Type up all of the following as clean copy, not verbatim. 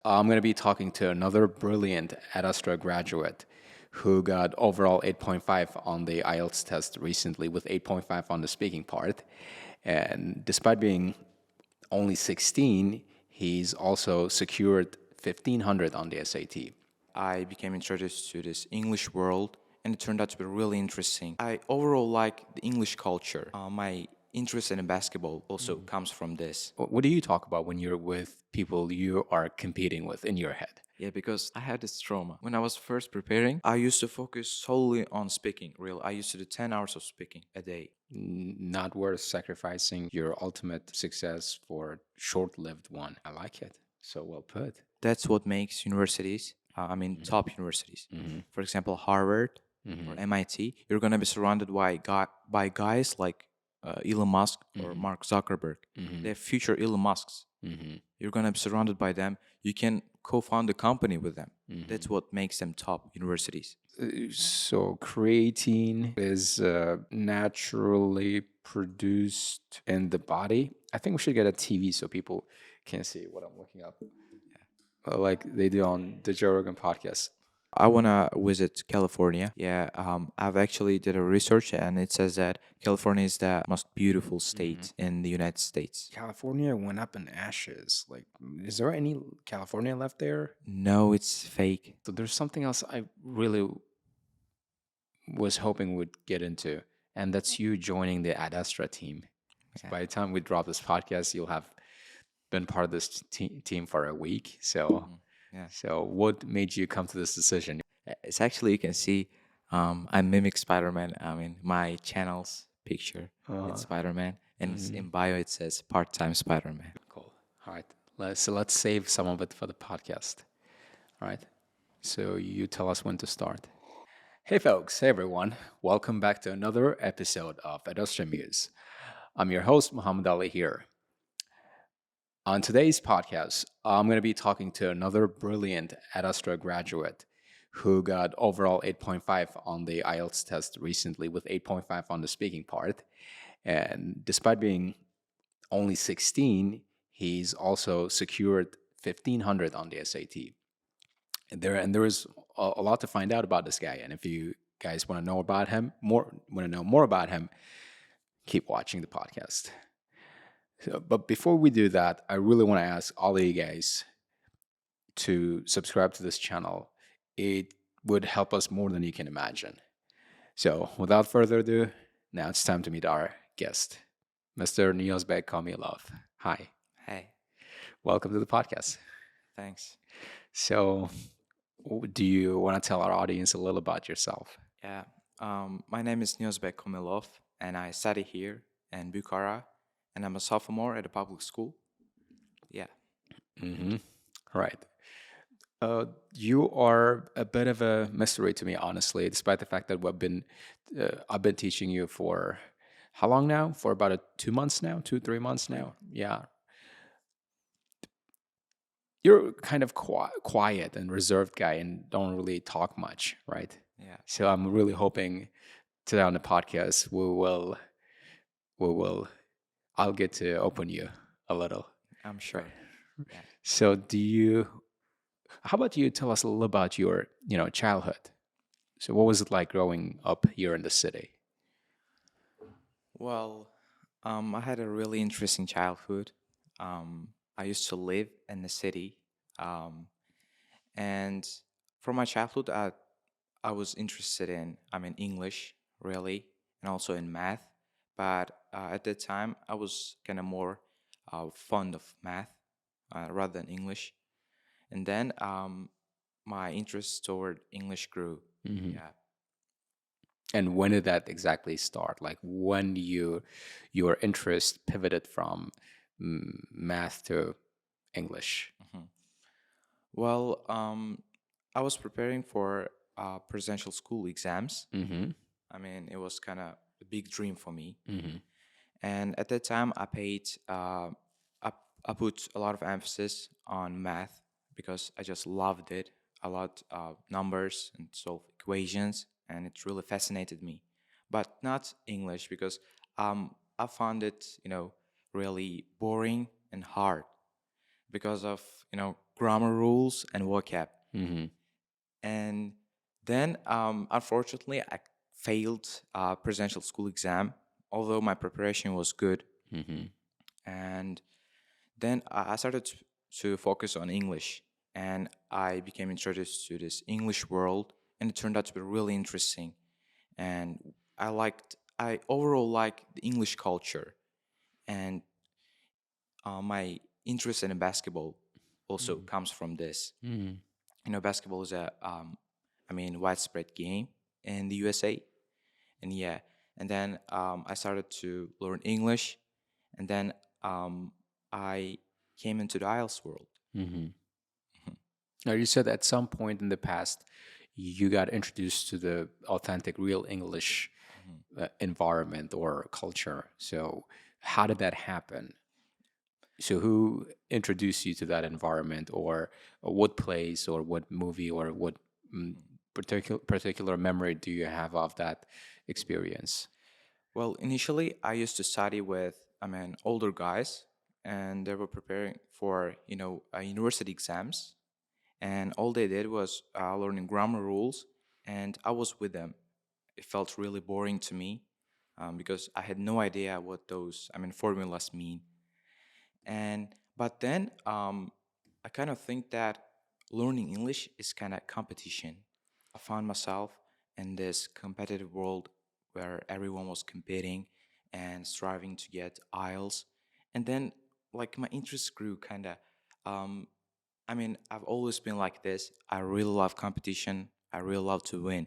I'm going to be talking to another brilliant Ad Astra graduate who got overall 8.5 on the IELTS test recently with 8.5 on the speaking part. And despite being only 16, he's also secured 1500 on the SAT. I became introduced to this English world, and it turned out to be really interesting. I overall like the English culture. My interest in basketball also comes from this. What do you talk about when you're with people you are competing with in your head? Yeah, because I had this trauma. When I was first preparing, I used to focus solely on speaking. I used to do 10 hours of speaking a day. Not worth sacrificing your ultimate success for a short-lived one. I like it. So well put. That's what makes universities, top universities. For example, Harvard or MIT, you're going to be surrounded by guys like Elon Musk or Mark Zuckerberg. They're future Elon Musks. You're going to be surrounded by them. You can co-found a company with them. That's what makes them top universities. So creatine is naturally produced in the body. I think we should get a TV so people can see what I'm looking up. Like they do on the Joe Rogan podcast. I want to visit California. Yeah, I've actually did a research and it says that California is the most beautiful state in the United States. California went up in ashes. Like, is there any California left there? No, it's fake. So there's something else I really was hoping we'd get into, and that's you joining the Ad Astra team. So by the time we drop this podcast, you'll have been part of this team for a week. So, Yeah. so what made you come to this decision? It's actually, you can see, I mimic Spider-Man. I mean, my channel's picture, it's Spider-Man. And in bio, it says part-time Spider-Man. Cool. All right. Let's save some of it for the podcast. All right. So you tell us when to start. Hey folks, hey everyone. Welcome back to another episode of Ad Astra Muse. I'm your host, Muhammad Ali here. On today's podcast, I'm going to be talking to another brilliant Ad Astra graduate who got overall 8.5 on the IELTS test recently with 8.5 on the speaking part. And despite being only 16, he's also secured 1500 on the SAT. And there is a lot to find out about this guy. And if you guys want to know more about him, keep watching the podcast. So, but before we do that, I really want to ask all of you guys to subscribe to this channel. It would help us more than you can imagine. So without further ado, now it's time to meet our guest, Mr. Niyozbek Komilov. Hi. Hey, Welcome to the podcast. thanks. So do you want to tell our audience a little about yourself? Yeah, my name is Niyozbek Komilov, and I study here in Bukhara, and I'm a sophomore at a public school. Yeah. Right. You are a bit of a mystery to me, honestly, despite the fact that I've been teaching you for how long now? For about 2 months now, 3 months now. Yeah. You're kind of quiet and reserved guy and don't really talk much, right? Yeah. So I'm really hoping today on the podcast I'll get to open you a little. I'm sure. Yeah. So how about you tell us a little about your, childhood? So what was it like growing up here in the city? Well, I had a really interesting childhood. I used to live in the city, and from my childhood, I was interested in, English, really, and also in math. But at that time, I was kind of more fond of math rather than English. And then my interest toward English grew. Yeah. And when did that exactly start? Like when your interest pivoted from math to English? Well, I was preparing for presidential school exams. It was kind of a big dream for me. And at that time, I put a lot of emphasis on math because I just loved it. A lot of numbers and solve equations, and it really fascinated me. But not English because I found it, really boring and hard because of grammar rules and vocab. Mm-hmm. And then, unfortunately, I failed presidential school exam, although my preparation was good. Mm-hmm. And then I started to focus on English, and I became introduced to this English world, and it turned out to be really interesting. And I overall like the English culture, and my interest in basketball also comes from this. Mm-hmm. Basketball is widespread game in the USA, and yeah, and then I started to learn English, and then I came into the IELTS world. Mm-hmm. Now, you said at some point in the past you got introduced to the authentic, real English environment or culture. So, how did that happen? So, who introduced you to that environment, or what place, or what movie, or what mm, particular memory do you have of that experience? Well, initially I used to study with older guys, and they were preparing for university exams, and all they did was learning grammar rules, and I was with them. It felt really boring to me because I had no idea what those formulas mean. And but then I kind of think that learning English is kind of competition. I found myself in this competitive world where everyone was competing and striving to get IELTS, and then like my interest grew kind of. Um, I've always been like this. I really love competition. I really love to win.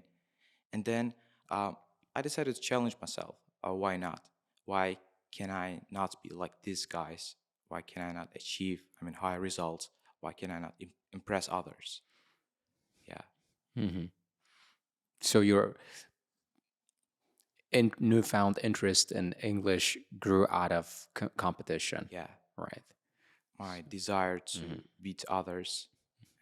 And then I decided to challenge myself. Why not? Why can I not be like these guys? Why can I not achieve, high results? Why can I not impress others? Yeah, Hmm. So, your newfound interest in English grew out of competition, yeah. right? My desire to beat others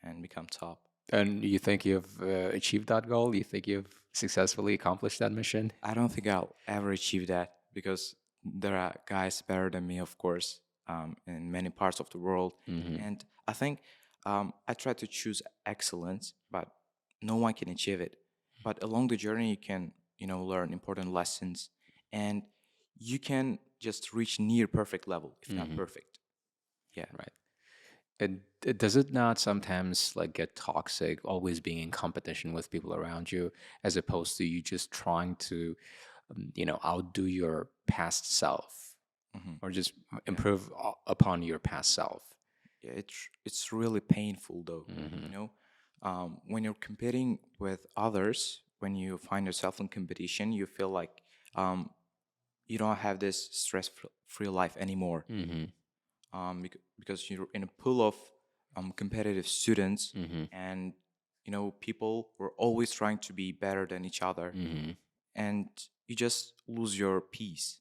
and become top. And you think you've achieved that goal? You think you've successfully accomplished that mission? I don't think I'll ever achieve that because there are guys better than me, of course, in many parts of the world. And I think I try to choose excellence, but no one can achieve it. But along the journey, you can, learn important lessons, and you can just reach near perfect level, if not perfect. Yeah. Right. And does it not sometimes like get toxic, always being in competition with people around you, as opposed to you just trying to, outdo your past self, hmm or just Yeah. improve upon your past self? Yeah, it's really painful though. When you're competing with others, when you find yourself in competition, you feel like um, you don't have this stress-free life anymore. Because you're in a pool of competitive students, and people were always trying to be better than each other, and you just lose your peace.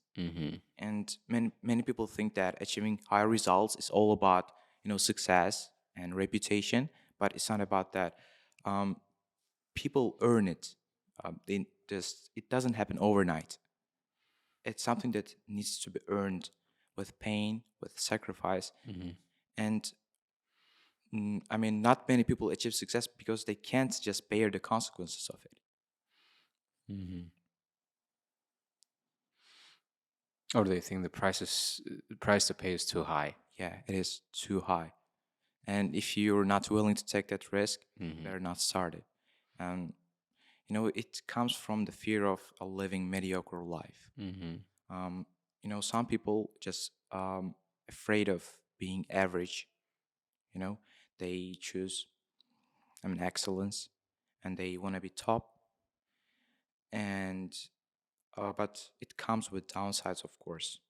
And many people think that achieving high results is all about success and reputation, but it's not about that. um, People earn it. It doesn't happen overnight. It's something that needs to be earned with pain, with sacrifice. And not many people achieve success because they can't just bear the consequences of it. Or do they think the price to pay is too high? Yeah, it is too high. And if you're not willing to take that risk, better not start it. And it comes from the fear of living mediocre life. Um, some people just afraid of being average. You know, they choose excellence, and they want to be top. And but it comes with downsides, of course.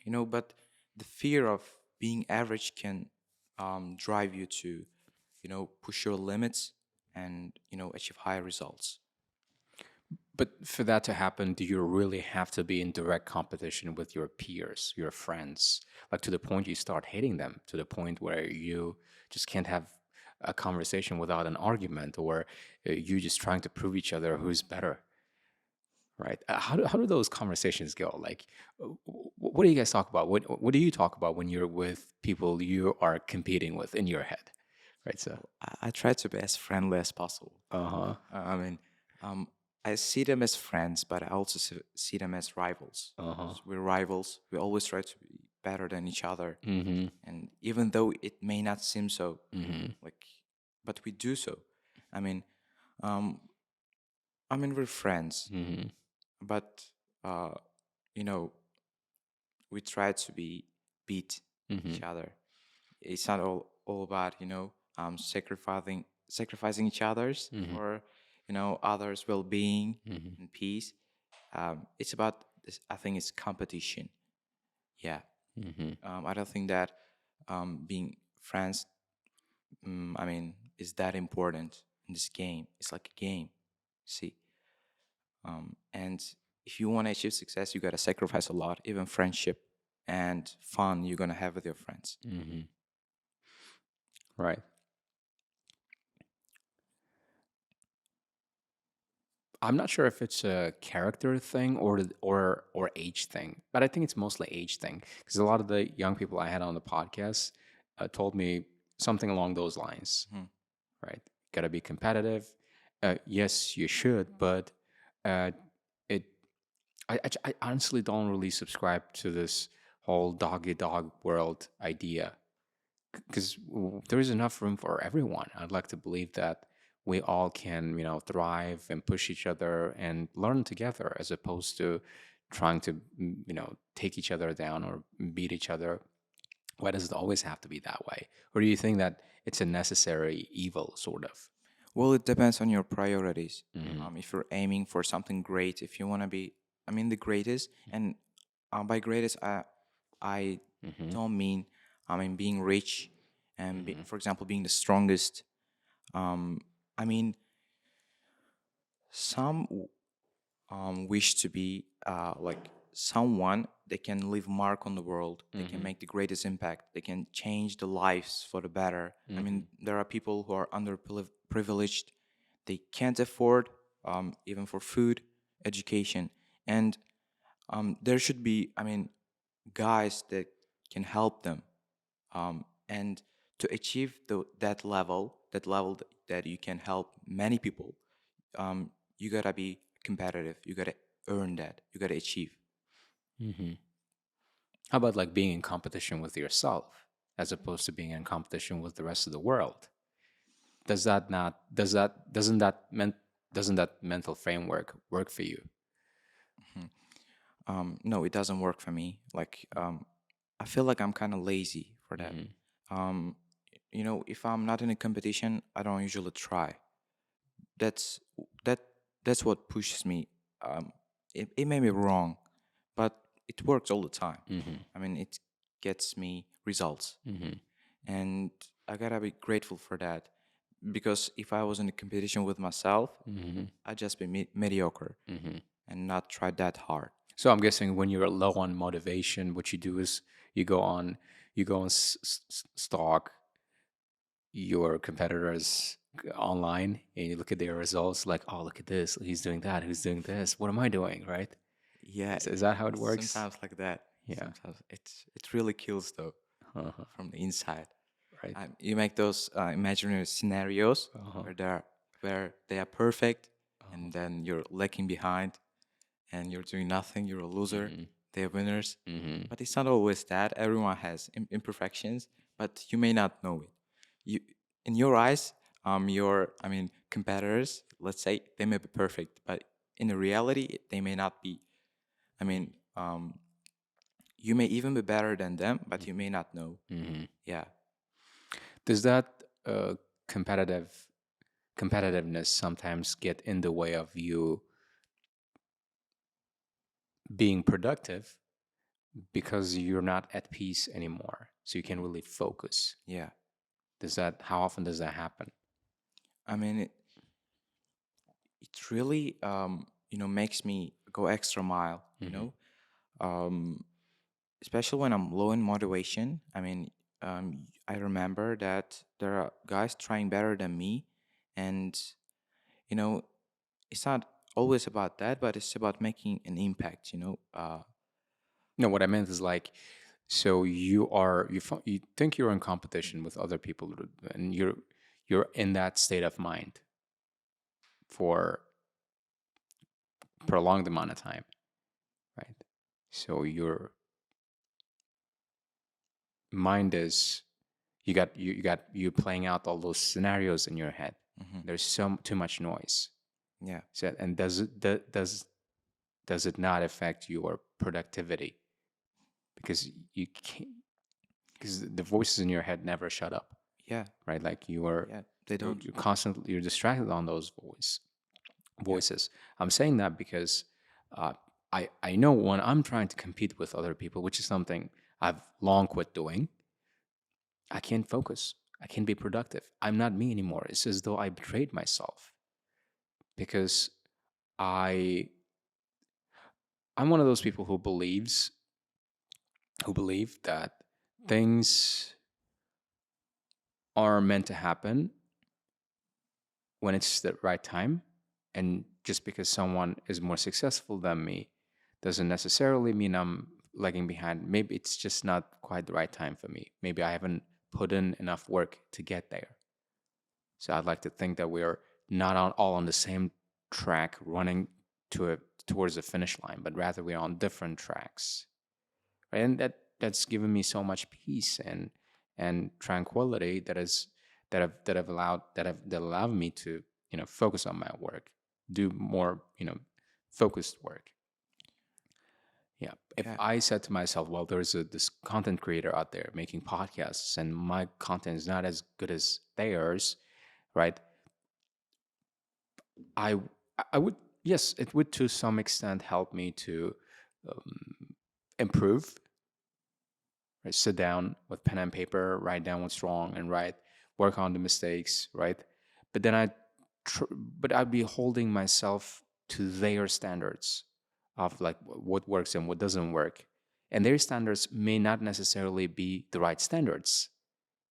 But the fear of being average can drive you to push your limits and achieve higher results. But for that to happen, do you really have to be in direct competition with your peers, your friends, like to the point you start hating them, to the point where you just can't have a conversation without an argument, or you just trying to prove each other who's better, right? How do those conversations go? Like, what do you guys talk about? What do you talk about when you're with people you are competing with in your head? right? So, I try to be as friendly as possible. uh-huh, I mean, um, I see them as friends, but I also see them as rivals. uh-huh, We're rivals. We always try to be better than each other, mm-hmm, and even though it may not seem so, mm-hmm, like, but we do so. I mean, um, we're friends, mm-hmm, but uh, you know, we try to beat mm-hmm, each other. It's not all about sacrificing each other's mm-hmm, for others' well-being mm-hmm, and peace. It's about this, I think it's competition. Yeah. mm-hmm. I don't think that being friends, is that important in this game. It's like a game. See. And if you want to achieve success, you gotta sacrifice a lot, even friendship and fun you're gonna have with your friends. Mm-hmm. Right. I'm not sure if it's a character thing or age thing, but I think it's mostly age thing because a lot of the young people I had on the podcast told me something along those lines. Mhm. Right? Got to be competitive. Yes, you should, but uh, it. I honestly don't really subscribe to this whole dog eat dog world idea because there is enough room for everyone. I'd like to believe that we all can, thrive and push each other and learn together, as opposed to trying to, take each other down or beat each other. Why does it always have to be that way? Or do you think that it's a necessary evil, sort of? Well, it depends on your priorities. Mm-hmm. If you're aiming for something great, if you want to be, the greatest, and by greatest, I Mm-hmm. don't mean, being rich and, Mm-hmm. for example, being the strongest. I mean, some wish to be like someone that can leave mark on the world. They can Mm-hmm. make the greatest impact. They can change the lives for the better. Mm-hmm. There are people who are underprivileged. They can't afford even for food, education, and there should be, guys that can help them. And to achieve that level that you can help many people, you gotta be competitive. You gotta earn that. You gotta achieve. Mm-hmm. How about like being in competition with yourself as opposed to being in competition with the rest of the world? Does that not does that doesn't that mental framework work for you? No, it doesn't work for me. Like, I feel like I'm kind of lazy for that. Mm-hmm. Um, if I'm not in a competition, I don't usually try. That's that. That's what pushes me. It may be wrong, but it works all the time. Mm-hmm. It gets me results, Mm-hmm. and I gotta be grateful for that. Because if I was in a competition with myself, Mm-hmm. I'd just be mediocre Mm-hmm. and not try that hard. So I'm guessing when you're low on motivation, what you do is you go on stalk your competitors online and you look at their results like, oh, look at this, he's doing that, who's doing this, what am I doing, right? Yeah, Is that how it works? sometimes like that. Yeah. Sometimes it really kills though Uh-huh. from the inside. Right. You make those imaginary scenarios Uh-huh. where they are perfect, and then you're lacking behind, and you're doing nothing. You're a loser. Mm-hmm. They're winners, Mm-hmm. but it's not always that. Everyone has imperfections, but you may not know it. You, in your eyes, your competitors, let's say they may be perfect, but in the reality, they may not be. I mean, you may even be better than them, but you may not know. Mm-hmm. Yeah. Does that uh, competitive competitiveness sometimes get in the way of you being productive because you're not at peace anymore, so you can't really focus? Yeah. How often does that happen? I mean, it really makes me go extra mile. Mm-hmm. Um, especially when I'm low in motivation. I remember that there are guys trying better than me, and you know, it's not always about that, but it's about making an impact. No, what I meant is like, so you think you're in competition with other people, and you're in that state of mind for prolonged amount of time, right? So your mind is you playing out all those scenarios in your head. There's too much noise. Yeah. So, and does it not affect your productivity? Because you can't, because the voices in your head never shut up, Yeah. right? Like you are, Yeah. They don't. you're constantly, you're distracted on those voices. I'm saying that because I know when I'm trying to compete with other people, which is something I've long quit doing, I can't focus. I can't be productive. I'm not me anymore. It's as though I betrayed myself because I I'm one of those people who believe that things are meant to happen when it's the right time. And just because someone is more successful than me doesn't necessarily mean I'm lagging behind. Maybe it's just not quite the right time for me. Maybe I haven't put in enough work to get there. So I'd like to think that we're not all on the same track running towards the finish line, but rather we're on different tracks. Right? And that's given me so much peace and tranquility that allowed me to focus on my work, do more focused work. Yeah. If I said to myself, well, there's this content creator out there making podcasts and my content is not as good as theirs, right? I I would, yes, it would to some extent help me to improve. Right? Sit down with pen and paper, write down what's wrong, and work on the mistakes, right? But then but I'd be holding myself to their standards of like what works and what doesn't work, and their standards may not necessarily be the right standards.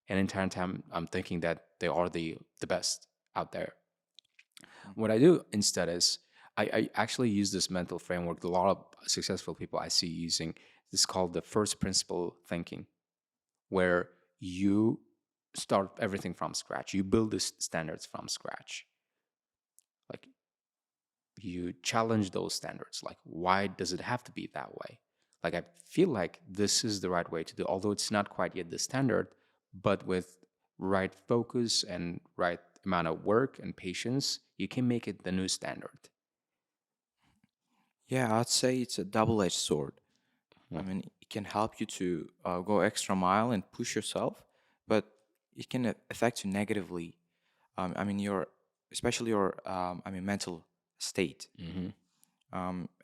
And in time, I'm thinking that they are the best out there. What I do instead is I actually use this mental framework. A lot of successful people I see using this called the first principle thinking, where you start everything from scratch. You build the standards from scratch. Like you challenge those standards. Like, why does it have to be that way? Like, I feel like this is the right way to do, although it's not quite yet the standard, but with right focus and right amount of work and patience, you can make it the new standard. Yeah, I'd say it's a double-edged sword. I mean, it can help you to go extra mile and push yourself, but it can affect you negatively. I mean, especially your, I mean, mental state.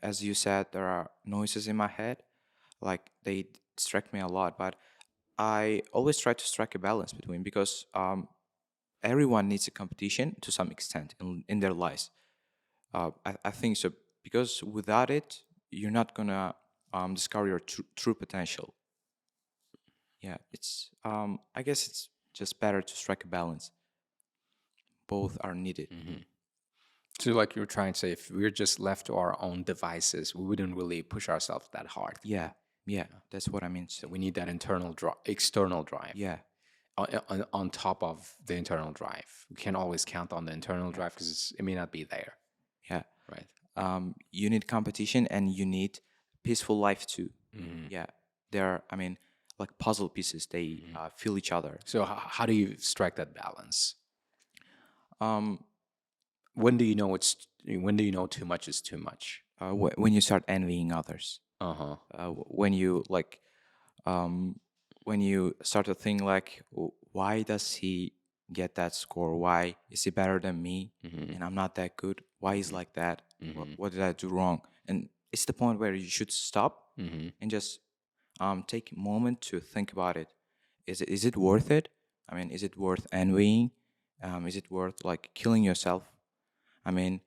As you said, there are noises in my head, like they distract me a lot. But I always try to strike a balance between, because everyone needs a competition to some extent in their lives. I think so, because without it, you're not gonna discover your true potential. Yeah, it's I guess it's just better to strike a balance. Both are needed. So, like you're trying to say, if we're just left to our own devices, we wouldn't really push ourselves that hard. Yeah, yeah, that's what I mean. So we need that external drive. Yeah, On top of the internal drive, we can't always count on the internal drive because it may not be there. yeah. Right. You need competition and you need peaceful life too. Yeah, they're, I mean, like puzzle pieces. They fill each other. So how do you strike that balance? Um, When do you know too much is too much? when you start envying others, Uh-huh. when you like, when you start to think like, why does he get that score? Why is he better than me? And I'm not that good. Why is like that? What did I do wrong? And it's the point where you should stop and just take a moment to think about it. Is it worth it? I mean, is it worth envying? Is it worth like killing yourself? I mean,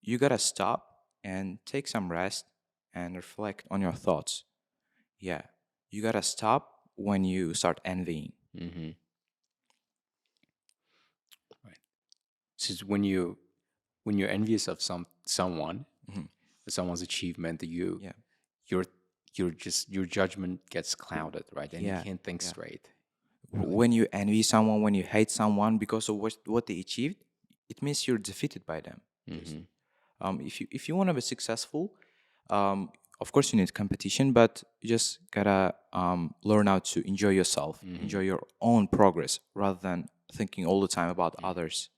you gotta stop and take some rest and reflect on your thoughts. Yeah, you gotta stop when you start envying. Right. So it's when you're envious of someone's achievement, Yeah, your your judgment gets clouded, right? And you yeah, can't think yeah. straight. When you envy someone, when you hate someone because of what they achieved, it means you're defeated by them. If you want to be successful, um, of course you need competition, but you just gotta learn how to enjoy yourself, enjoy your own progress rather than thinking all the time about others.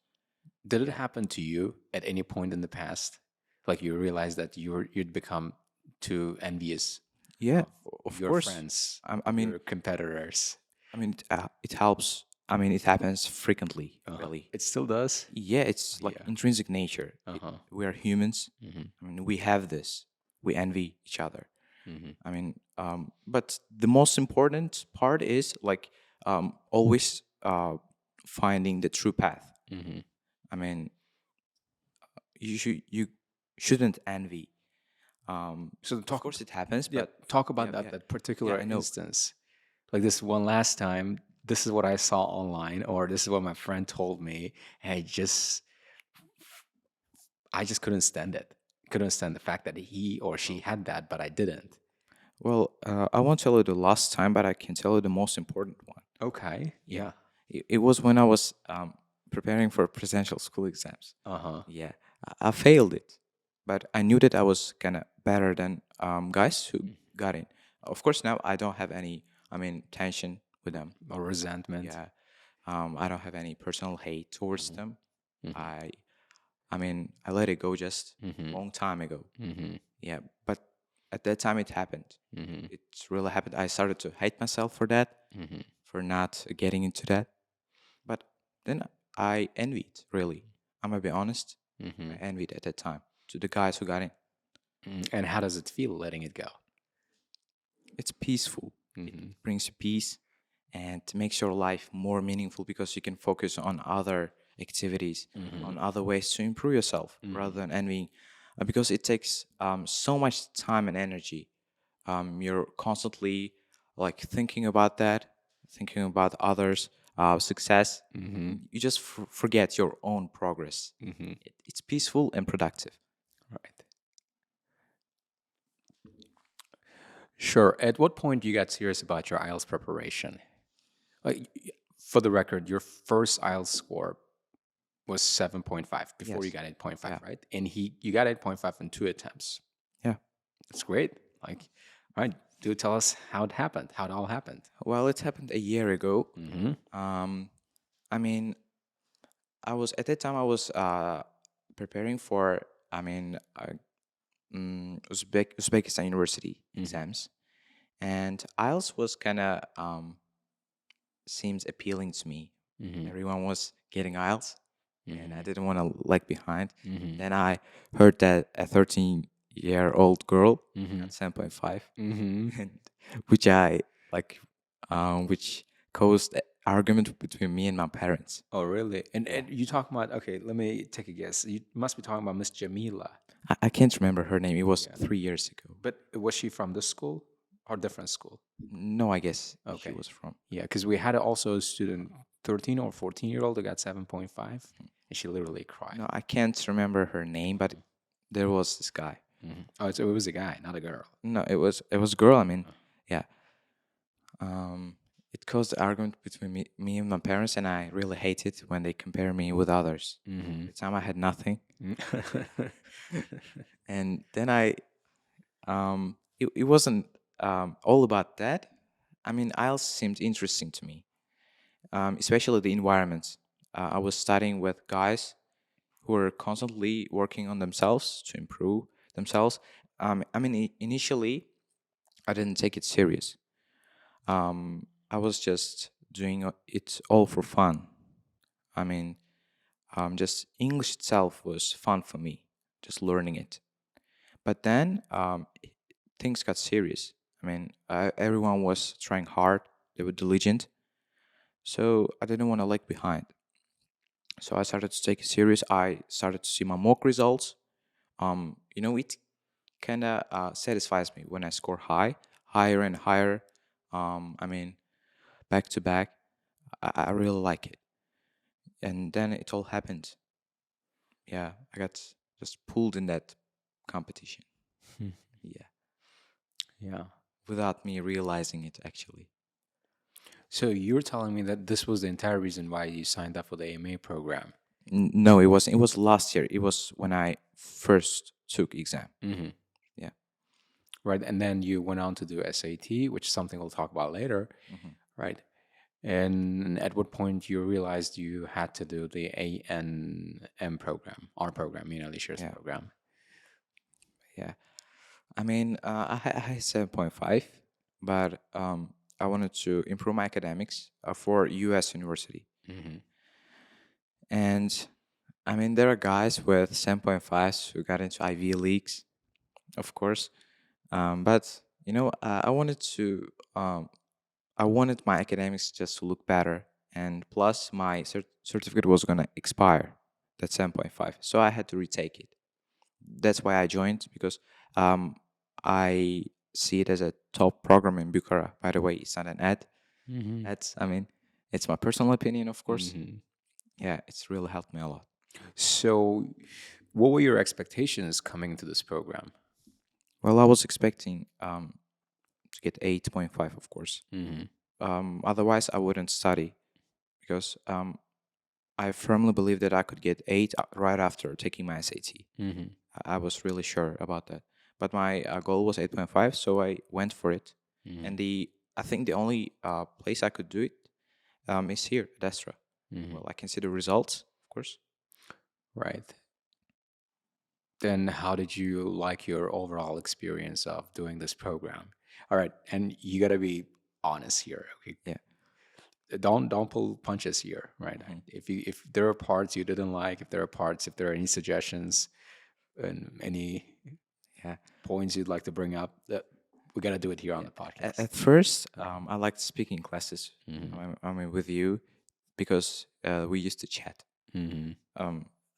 Did it happen to you at any point in the past? Like you realized that you'd become too envious Yeah, of of your course. friends, I mean, your competitors. it helps. I mean, it happens frequently, really. It still does. Yeah, it's like Yeah. intrinsic nature. Uh-huh. We are humans. I mean, we have this. We envy each other. I mean, but the most important part is like always finding the true path. I mean, you shouldn't envy. So Of course, it happens, yeah, but talk about yeah, that yeah, particular I know. instance. Like this one last time, this is what I saw online, or this is what my friend told me, and I just couldn't stand it. Couldn't stand the fact that he or she had that, but I didn't. Well, I won't tell you the last time, but I can tell you the most important one. Okay. Yeah, Yeah. it was when I was preparing for presidential school exams. Uh-huh. Yeah, I failed it, but I knew that I was kind of better than guys who got in. Of course, now I don't have any, I mean, tension with them. Or resentment. Yeah, I don't have any personal hate towards them. I, I mean, I let it go just a long time ago. Yeah, but at that time it happened. It really happened. I started to hate myself for that, for not getting into that. But then I envied, really. I'm gonna be honest. I envied at that time to the guys who got in. And how does it feel letting it go? It's peaceful. It brings you peace and makes your life more meaningful because you can focus on other activities, on other ways to improve yourself rather than envying. Because it takes so much time and energy. You're constantly like thinking about that, thinking about others' success. You just forget your own progress. It's peaceful and productive. Right. Sure. At what point you got serious about your IELTS preparation? Like, for the record, your first IELTS score was 7.5 before you Yes. got 8.5, Yeah. right? And you got 8.5 in 2 attempts. Yeah. That's great. Like, all right, do tell us how it happened, how it all happened. Well, it happened a year ago. I mean, I was at that time I was preparing for Uzbekistan University exams, and IELTS was kind of seems appealing to me. Everyone was getting IELTS, and I didn't want to lag behind. Then I heard that a 13-year-old girl got 7.5, and which I like, which caused a argument between me and my parents. Oh, really? And, Yeah. and you talking about, okay, let me take a guess. You must be talking about Miss Jamila. I can't remember her name. It was 3 years ago. But was she from this school or different school? No, I guess she Okay. was from. Yeah, because we had also a student, 13 or 14-year-old, that got 7.5, and she literally cried. No, I can't remember her name, but there was this guy. Oh, so it was a guy, not a girl. No, it was a girl. I mean, yeah. It caused the argument between me and my parents, and I really hate it when they compare me with others. At the time, I had nothing, and then it wasn't all about that. I mean, IELTS seemed interesting to me, especially the environments. I was studying with guys who were constantly working on themselves to improve themselves. I mean, initially, I didn't take it serious. I was just doing it all for fun. I mean, just English itself was fun for me, just learning it. But then things got serious. I mean, everyone was trying hard, they were diligent. So I didn't want to lag behind. So I started to take it serious. I started to see my mock results. It kind of satisfies me when I score higher and higher. I mean, back to back. I really like it. And then it all happened. Yeah, I got just pulled in that competition. Yeah, Yeah. without me realizing it actually. So you're telling me that this was the entire reason why you signed up for the AMA program. No, it wasn't. It was last year. It was when I first took exam. Yeah. Right? And then you went on to do SAT, which is something we'll talk about later, right? And at what point you realized you had to do the ANM program, our program, Alicia's Yeah. program? Yeah. I mean, I had 7.5, but I wanted to improve my academics for U.S. university. And I mean, there are guys with 7.5s who got into Ivy Leagues, of course. But I wanted to, I wanted my academics just to look better, and plus my certificate was gonna expire. That 7.5, so I had to retake it. That's why I joined, because um, I see it as a top program in Bukhara. By the way, it's not an ad. That's, I mean, it's my personal opinion, of course. Yeah, it's really helped me a lot. So, what were your expectations coming into this program? Well, I was expecting to get 8.5, of course. Otherwise, I wouldn't study, because I firmly believe that I could get 8 right after taking my SAT. I was really sure about that. But my goal was 8.5, so I went for it. And I think the only place I could do it is here, Ad Astra. Well, I can see the results, of course. Right. Then how did you like your overall experience of doing this program? All right, and you got to be honest here. Okay, Yeah. don't pull punches here, right? If there are parts you didn't like, if there are any suggestions and any Yeah. points you'd like to bring up, that we got to do it here on the podcast. At first, I liked speaking classes. I mean, with you, because we used to chat.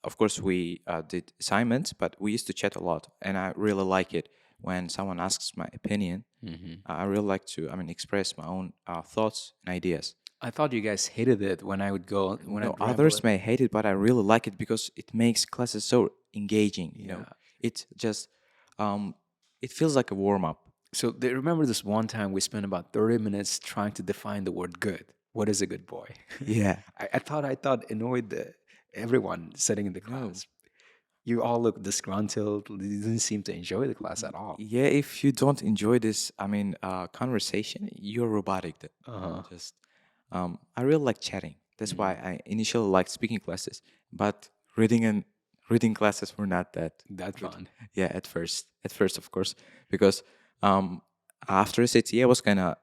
Of course, we did assignments, but we used to chat a lot, and I really like it when someone asks my opinion. I really like to, I mean, express my own thoughts and ideas. I thought you guys hated it when I would go when No, I'd ramble others it. may hate it, but I really like it because it makes classes so engaging. It just, it feels like a warm up. So they remember this one time we spent about 30 minutes trying to define the word good. What is a good boy? Yeah. I thought annoyed everyone sitting in the class. You all look disgruntled. You didn't seem to enjoy the class at all. Yeah, if you don't enjoy this, I mean, conversation, you're robotic. Just, I really like chatting. That's why I initially liked speaking classes, but reading classes were not that That good. fun. Yeah, at first, of course, because um, after SAT, I was kind of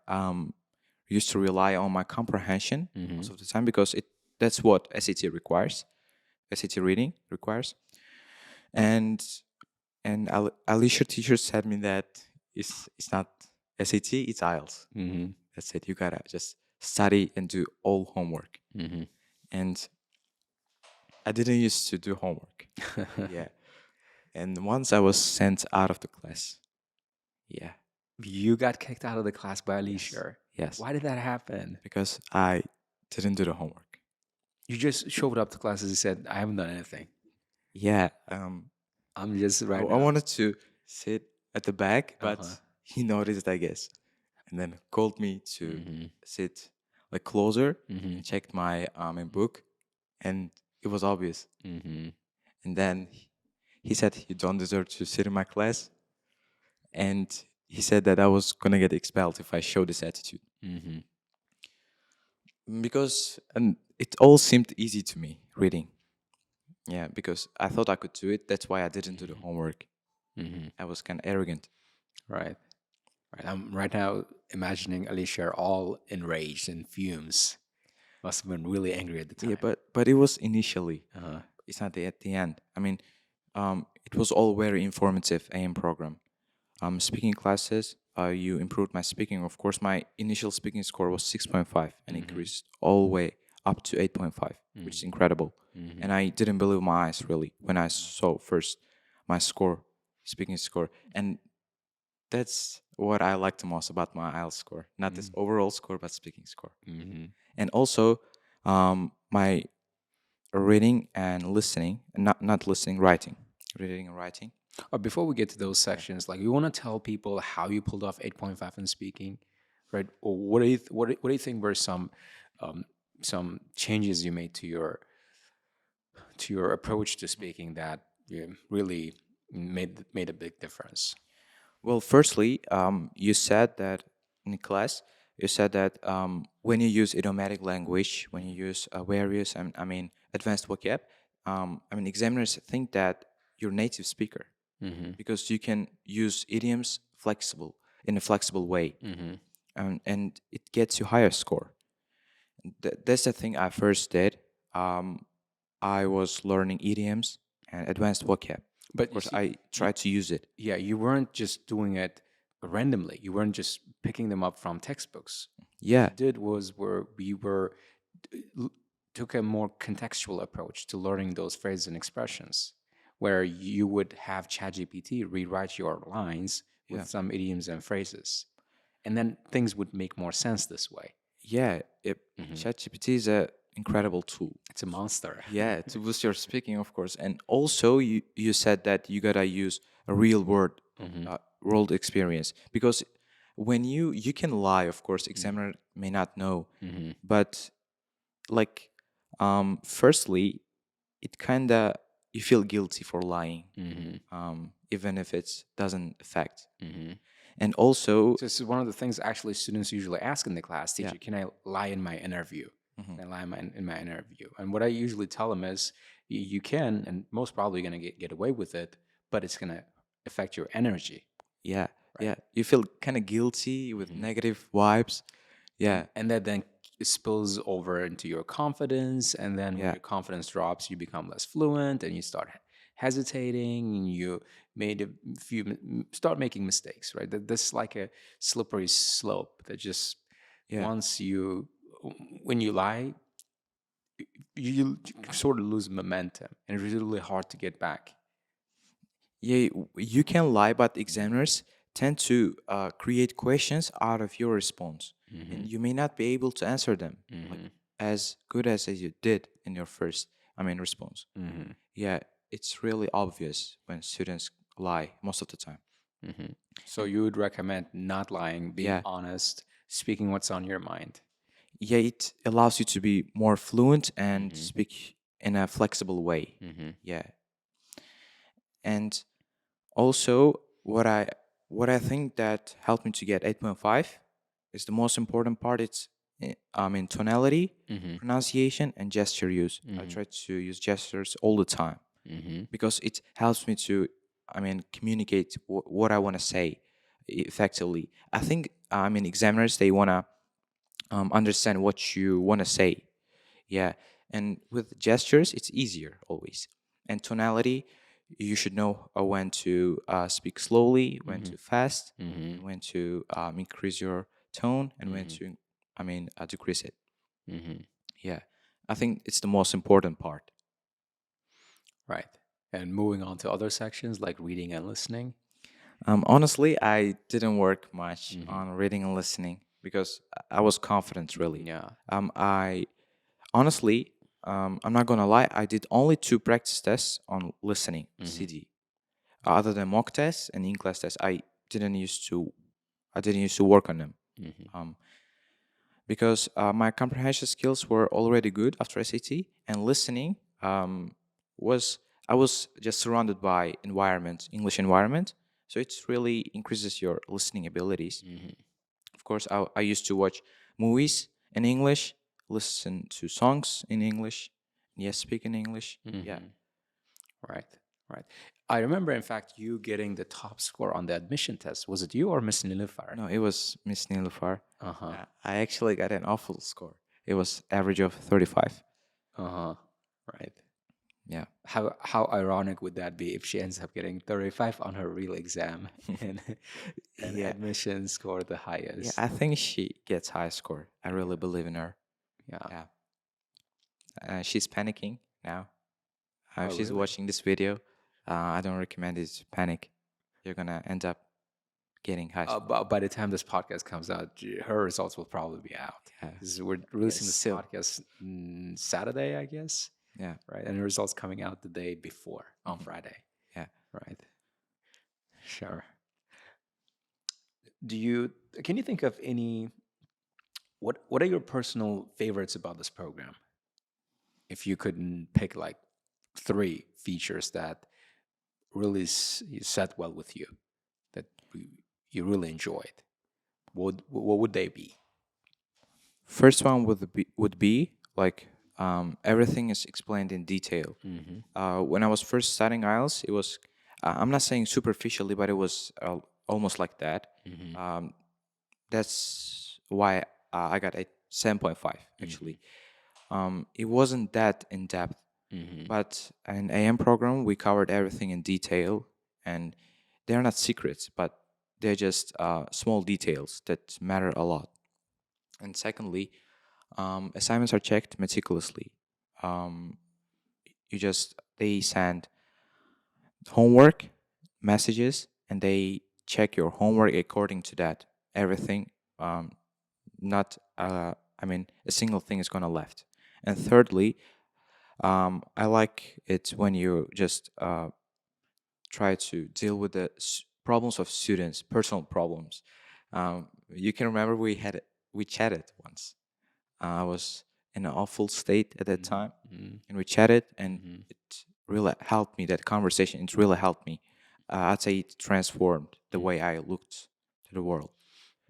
used to rely on my comprehension most of the time, because that's what SAT requires. SAT reading requires, and Alicia teacher said me that it's not SAT, it's IELTS. That's it. You gotta just study and do all homework. And I didn't used to do homework. Yeah. And once I was sent out of the class. Yeah. You got kicked out of the class by Alicia. Yes. Why did that happen? Because I didn't do the homework. You just showed up to classes and said, I haven't done anything. Yeah. I'm just I right now. wanted to sit at the back, but he noticed, I guess, and then called me to sit like closer. Checked my book, and it was obvious. And then he said, "You don't deserve to sit in my class," and he said that I was gonna get expelled if I show this attitude. Because and it all seemed easy to me reading. Yeah, because I thought I could do it. That's why I didn't do the homework. I was kind of arrogant. Right. Right. I'm right now imagining Alicia all enraged and fumes. Must have been really angry at the time. Yeah, but it was initially. It's not at the end. I mean, it was all very informative AM program. Speaking classes, you improved my speaking. Of course, my initial speaking score was 6.5 and increased all the way up to 8.5, which is incredible. And I didn't believe my eyes really when I saw first my score, speaking score. And that's what I like the most about my IELTS score. Not this overall score, but speaking score. And also, my reading and listening, not listening, writing. Reading and writing. Before we get to those sections, like you want to tell people how you pulled off 8.5 in speaking, right? Or what do you what do you think were um, some changes you made to your approach to speaking that really made a big difference? Well, firstly, you said that in class, you said that when you use idiomatic language, when you use various, advanced vocab, examiners think that you're native speaker because you can use idioms flexible in a flexible way, and it gets you higher score. That's the thing I first did. Um, I was learning idioms and advanced vocab. Of But you course, see, I tried to use it. yeah, you weren't just doing it randomly. You weren't just picking them up from textbooks. What Yeah, you did was where we were l- took a more contextual approach to learning those phrases and expressions, where you would have ChatGPT rewrite your lines with yeah. some idioms and phrases, and then things would make more sense this way. Yeah, ChatGPT is a incredible tool. It's a monster. Yeah, to boost your speaking, of course. And also, you said that you gotta use a real world experience because when you can lie, of course, examiner may not know, but like, firstly, it kinda you feel guilty for lying, even if it doesn't affect. And also, So this is one of the things actually students usually ask in the class, yeah, teacher, can I lie in my interview? Can I lie in my interview? And what I usually tell them is you can, and most probably going to get away with it, but it's going to affect your energy, yeah, right? yeah, you feel kind of guilty with negative vibes. Yeah, And that then spills over into your confidence. And then when yeah, your confidence drops, you become less fluent and you start hesitating and you made a start making mistakes, right? This is like a slippery slope that just yeah. once you, when you lie, you sort of lose momentum and it's really hard to get back. Yeah, you can lie, but examiners tend to create questions out of your response, and you may not be able to answer them like as good as you did in your first, response. Yeah, it's really obvious when students lie most of the time. So you would recommend not lying, being Yeah, honest, speaking what's on your mind. yeah, it allows you to be more fluent and speak in a flexible way. Yeah, and also what I think that helped me to get 8.5 is the most important part. It's tonality, pronunciation, and gesture use. I try to use gestures all the time because it helps me to communicate what I want to say effectively. I think examiners they want to understand what you want to say. Yeah, and with gestures it's easier always. And tonality, you should know when to speak slowly, when to fast, and when to increase your tone, and when to decrease it. Yeah, I think it's the most important part. Right. And moving on to other sections like reading and listening. Honestly, I didn't work much on reading and listening because I was confident really. Yeah. I honestly, I'm not gonna lie, I did only 2 practice tests on listening CD. Other than mock tests and in-class tests, didn't used to I didn't used to work on them. Um, because my comprehension skills were already good after SAT, and listening was I was just surrounded by English environment, so it really increases your listening abilities. Of course, I used to watch movies in English, listen to songs in English, yes, speak in English. Yeah, Right. Right. I remember, in fact, you getting the top score on the admission test. Was it you or Miss Nilufar? no, it was Miss Nilufar. Uh huh. I actually got an awful score. It was average of 35. Uh huh. Right. Yeah. How ironic would that be if she ends up getting 35 on her real exam and Yeah. admission score the Yeah, highest? I think she gets high score. I really believe in her. Yeah. Yeah. She's panicking now. Oh, If she's really? watching this video, I don't recommend it to panic. You're gonna end up getting high score. But by the time this podcast comes out, her results will probably be out. Yeah. 'Cause we're Yes, releasing this still. podcast Saturday, I guess. Yeah. Right. And the results coming out the day before on Friday. Yeah. Right. Sure. Do you can you think of any what are your personal favorites about this program? If you couldn't pick like three features that really sat well with you, that you really enjoyed, what would they be? First one would be like everything is explained in detail. Mm-hmm. When I was first studying IELTS, it was I'm not saying superficially, but it was almost like that. Mm-hmm. Um, that's why I got a 7.5 actually. It wasn't that in depth, Mm-hmm. but in AM program we covered everything in detail, and they're not secrets, but they're just small details that matter a lot. And secondly, assignments are checked meticulously. Um, you just they send homework messages, and they check your homework according to that. Everything, um, not I mean, a single thing is gonna left. And thirdly, I like it when you just try to deal with the problems of students, personal problems. You can remember we chatted once. I was in an awful state at that time, Mm-hmm. and we chatted, and Mm-hmm. it really helped me. That conversation, it really helped me. I'd say it transformed the way I looked to the world.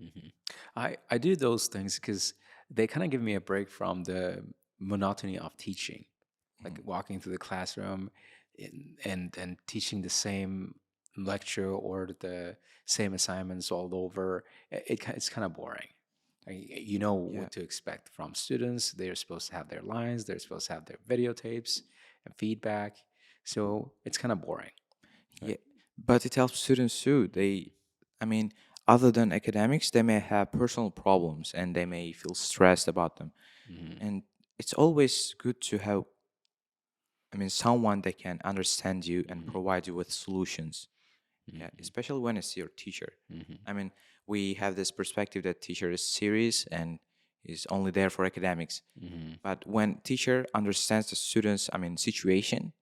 Mm-hmm. I do those things because they kind of give me a break from the monotony of teaching, like Mhm. walking through the classroom and teaching the same lecture or the same assignments all over. It's kind of boring. You know Yeah, what to expect from students. They're supposed to have their lines. They're supposed to have their videotapes and feedback. So it's kind of boring, yeah, right? but it helps students too. I mean, other than academics, they may have personal problems and they may feel stressed about them. Mm-hmm. And it's always good to have, I mean, someone that can understand you and Mm-hmm. provide you with solutions. Yeah, Mm-hmm. especially when it's your teacher. Mm-hmm. I mean, we have this perspective that teacher is serious and is only there for academics. Mm-hmm. But when teacher understands the students, I mean, situation,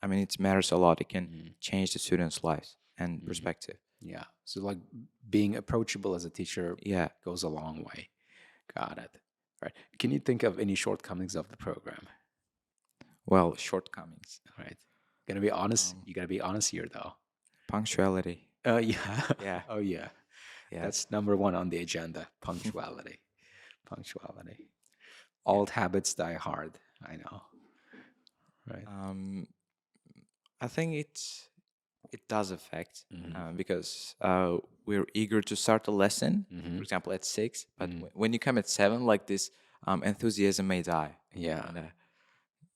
I mean, it matters a lot. It can Mm-hmm. change the student's life and Mm-hmm. perspective. Yeah. So like being approachable as a teacher Yeah. goes a long way. Got it. Right. Can you think of any shortcomings of the program? Well, shortcomings. Right. Gonna be honest. Um, You gotta be honest here, though. Punctuality. Yeah. Yeah. Oh yeah. Yeah. That's number one on the agenda. Punctuality. Punctuality. Old habits die hard. I know. Right. um, I think it does affect Mm-hmm. because we're eager to start a lesson, Mm-hmm. for example, at 6. But Mm-hmm. when you come at 7, like this, enthusiasm may die, Yeah. and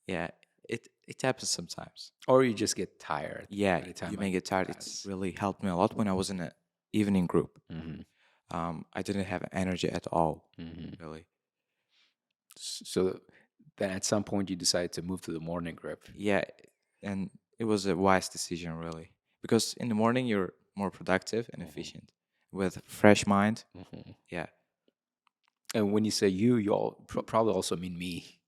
yeah, it happens sometimes. Or you just get tired Yeah, by the time you like may get tired. It's class. really helped me a lot when I was in an evening group. Mm-hmm. I didn't have energy at all, Mm-hmm. really. So then at some point you decide to move to the morning group. Yeah, and it was a wise decision, really, because in the morning you're more productive and Mm-hmm. efficient with fresh mind. Mm-hmm. Yeah. And when you say you all probably also mean me,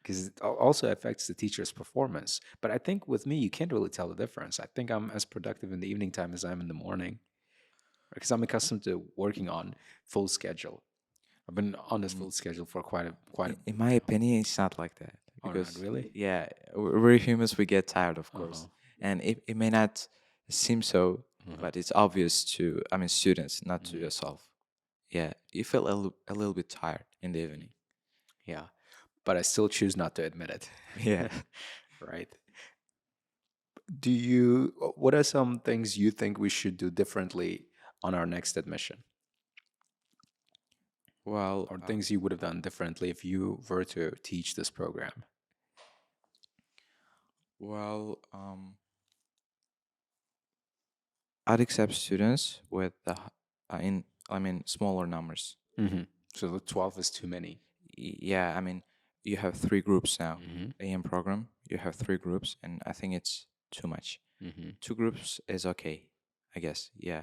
because it also affects the teacher's performance. But I think with me, you can't really tell the difference. I think I'm as productive in the evening time as I am in the morning, because I'm accustomed to working on full schedule. I've been on this Mm, full schedule for quite a in my opinion, it's not like that oh, not because really. yeah, we're humans. We get tired, of Uh-huh. course, and it may not seem so, Uh-huh. but it's obvious to I mean students, not to Mhm. yourself. Yeah, you feel a little bit tired in the evening. Yeah, but I still choose not to admit it. Yeah. Right. Do you, what are some things you think we should do differently on our next admission? Well, Or things you would have done differently if you were to teach this program? well, I'd accept students with in I mean smaller numbers. Mm-hmm. So the 12 is too many. Yeah, I mean you have 3 groups now. Mm-hmm. AM program, you have 3 groups, and I think it's too much. Mm-hmm. 2 groups is okay, I guess. Yeah.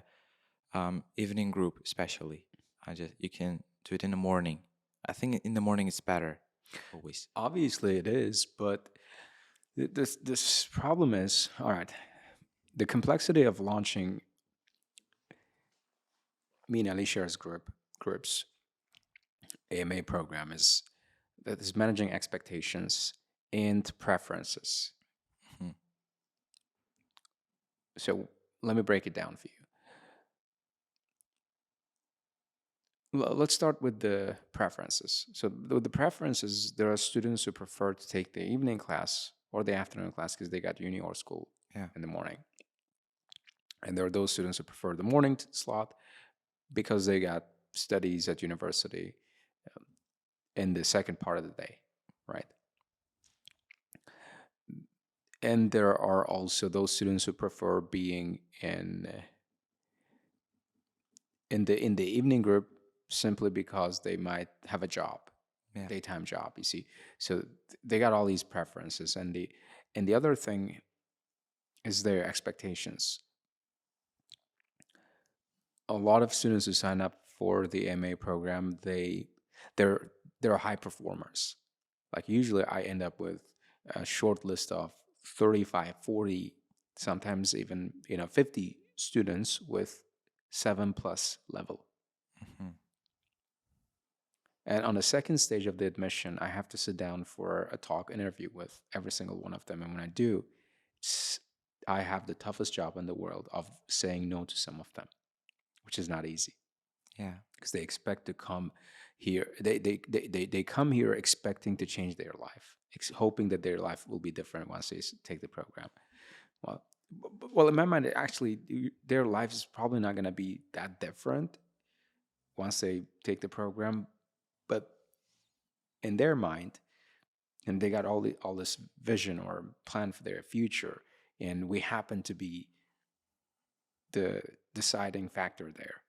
Evening group especially. I just you can do it in the morning. I think in the morning it's better, always. Obviously it is, but this problem is, all right, the complexity of launching me and Alicia's groups AMA program is that is managing expectations and preferences. Mhm. So let me break it down for you. Let's start with the preferences. So with the preferences, there are students who prefer to take the evening class or the afternoon class because they got uni or school Yeah. in the morning. And there are those students who prefer the morning slot because they got studies at university in the second part of the day, right? And there are also those students who prefer being in the evening group simply because they might have a job, Yeah. daytime job, you see. So they got all these preferences, and the other thing is their expectations. A lot of students who sign up for the MA program, they're they're high performers. Like usually I end up with a short list of 35, 40, sometimes even 50 students with 7+ level. Mhm. And on the second stage of the admission, I have to sit down for a talk interview with every single one of them. And when I do, I have the toughest job in the world of saying no to some of them, which is not easy Yeah. because they expect to come here. They come here expecting to change their life, hoping that their life will be different once they take the program. Well, well, in my mind, actually, their life is probably not going to be that different once they take the program, but in their mind, and they got all this vision or plan for their future, and we happen to be the deciding factor there.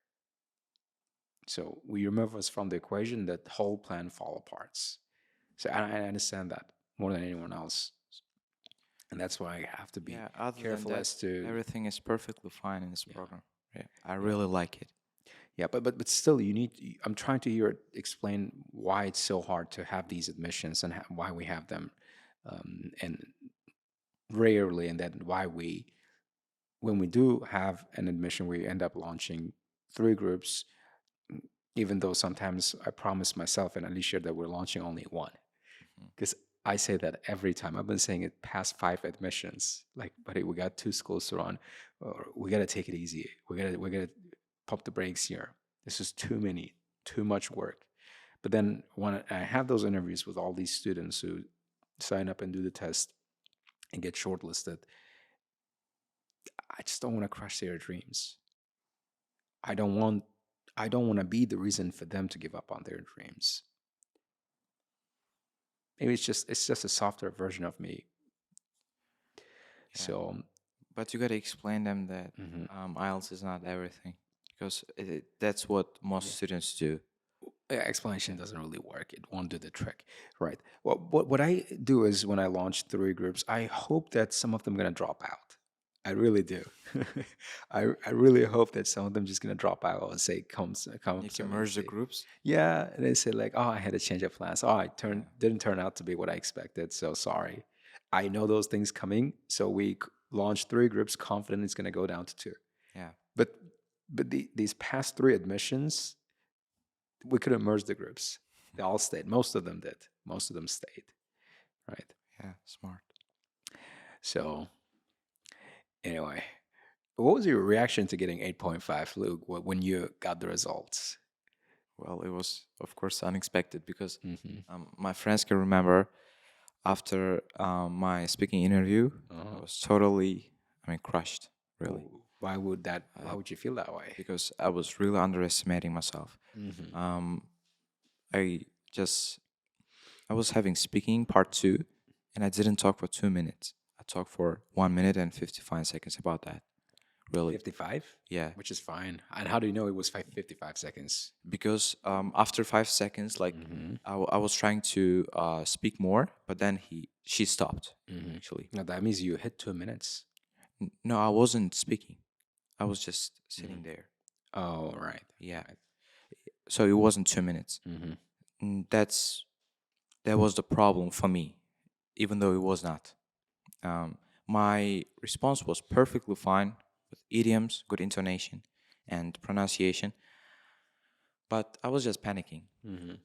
So we remove us from the equation, that whole plan fall apart. So I understand that more than anyone else, and that's why I have to be Yeah. Other than careful that, as to everything is perfectly fine in this yeah, program. Yeah. I yeah. really like it. Yeah, but still, you need. I'm trying to hear explain why it's so hard to have these admissions and why we have them, and rarely, and then why we, when we do have an admission, we end up launching 3 groups, even though sometimes I promise myself and Alicia that we're launching only one. Mhm. Because I say that every time. I've been saying it past 5 admissions. Like, buddy, we got 2 schools to run. Or we gotta take it easy. We gotta pump the brakes here. This is too many, too much work. But then when I have those interviews with all these students who sign up and do the test and get shortlisted, I just don't want to crush their dreams. I don't want I don't want to be the reason for them to give up on their dreams. Maybe it's just a softer version of me. Yeah. So But you gotta explain them that mhm. IELTS is not everything, because that's what most Yeah. students do. Explanation Yeah. doesn't really work. It won't do the trick, right? Well, what I do is when I launch 3 groups, I hope that some of them are gonna drop out. I really do. I really hope that some of them just gonna drop out and say, come You can sorry, merge the say, groups. yeah, and they say like, oh, I had a change of plans. Oh, I Yeah. didn't turn out to be what I expected. So sorry. I know those things coming. So we launched 3 groups, confident it's gonna go down to 2. Yeah. But these past 3 admissions, we couldn't merge the groups. They all stayed. Most of them did. Most of them stayed. Right. Yeah. Smart. So anyway, what was your reaction to getting 8.5, Luke, when you got the results? Well, it was of course unexpected because Mm-hmm. my friends can remember after my speaking interview, I Uh-huh. was totally, crushed, really, Why would that? Why uh, would you feel that way? because I was really underestimating myself. Mm-hmm. Um, I just I was having speaking part 2, and I didn't talk for 2 minutes. I talked for 1 minute and 55 seconds about that. Really, 55, yeah. which is fine. And how do you know it was 55 seconds? Because after 5 seconds, like Mm-hmm. I was trying to speak more, but then she stopped. Mm-hmm. Actually, Now that means you hit 2 minutes. No, I wasn't speaking. I was just sitting Mm-hmm. there. Oh, right. Yeah, Right. so it wasn't 2 minutes. Mm-hmm. That was the problem for me, even though it was not. My response was perfectly fine with idioms, good intonation, and pronunciation. but I was just panicking. Mm-hmm.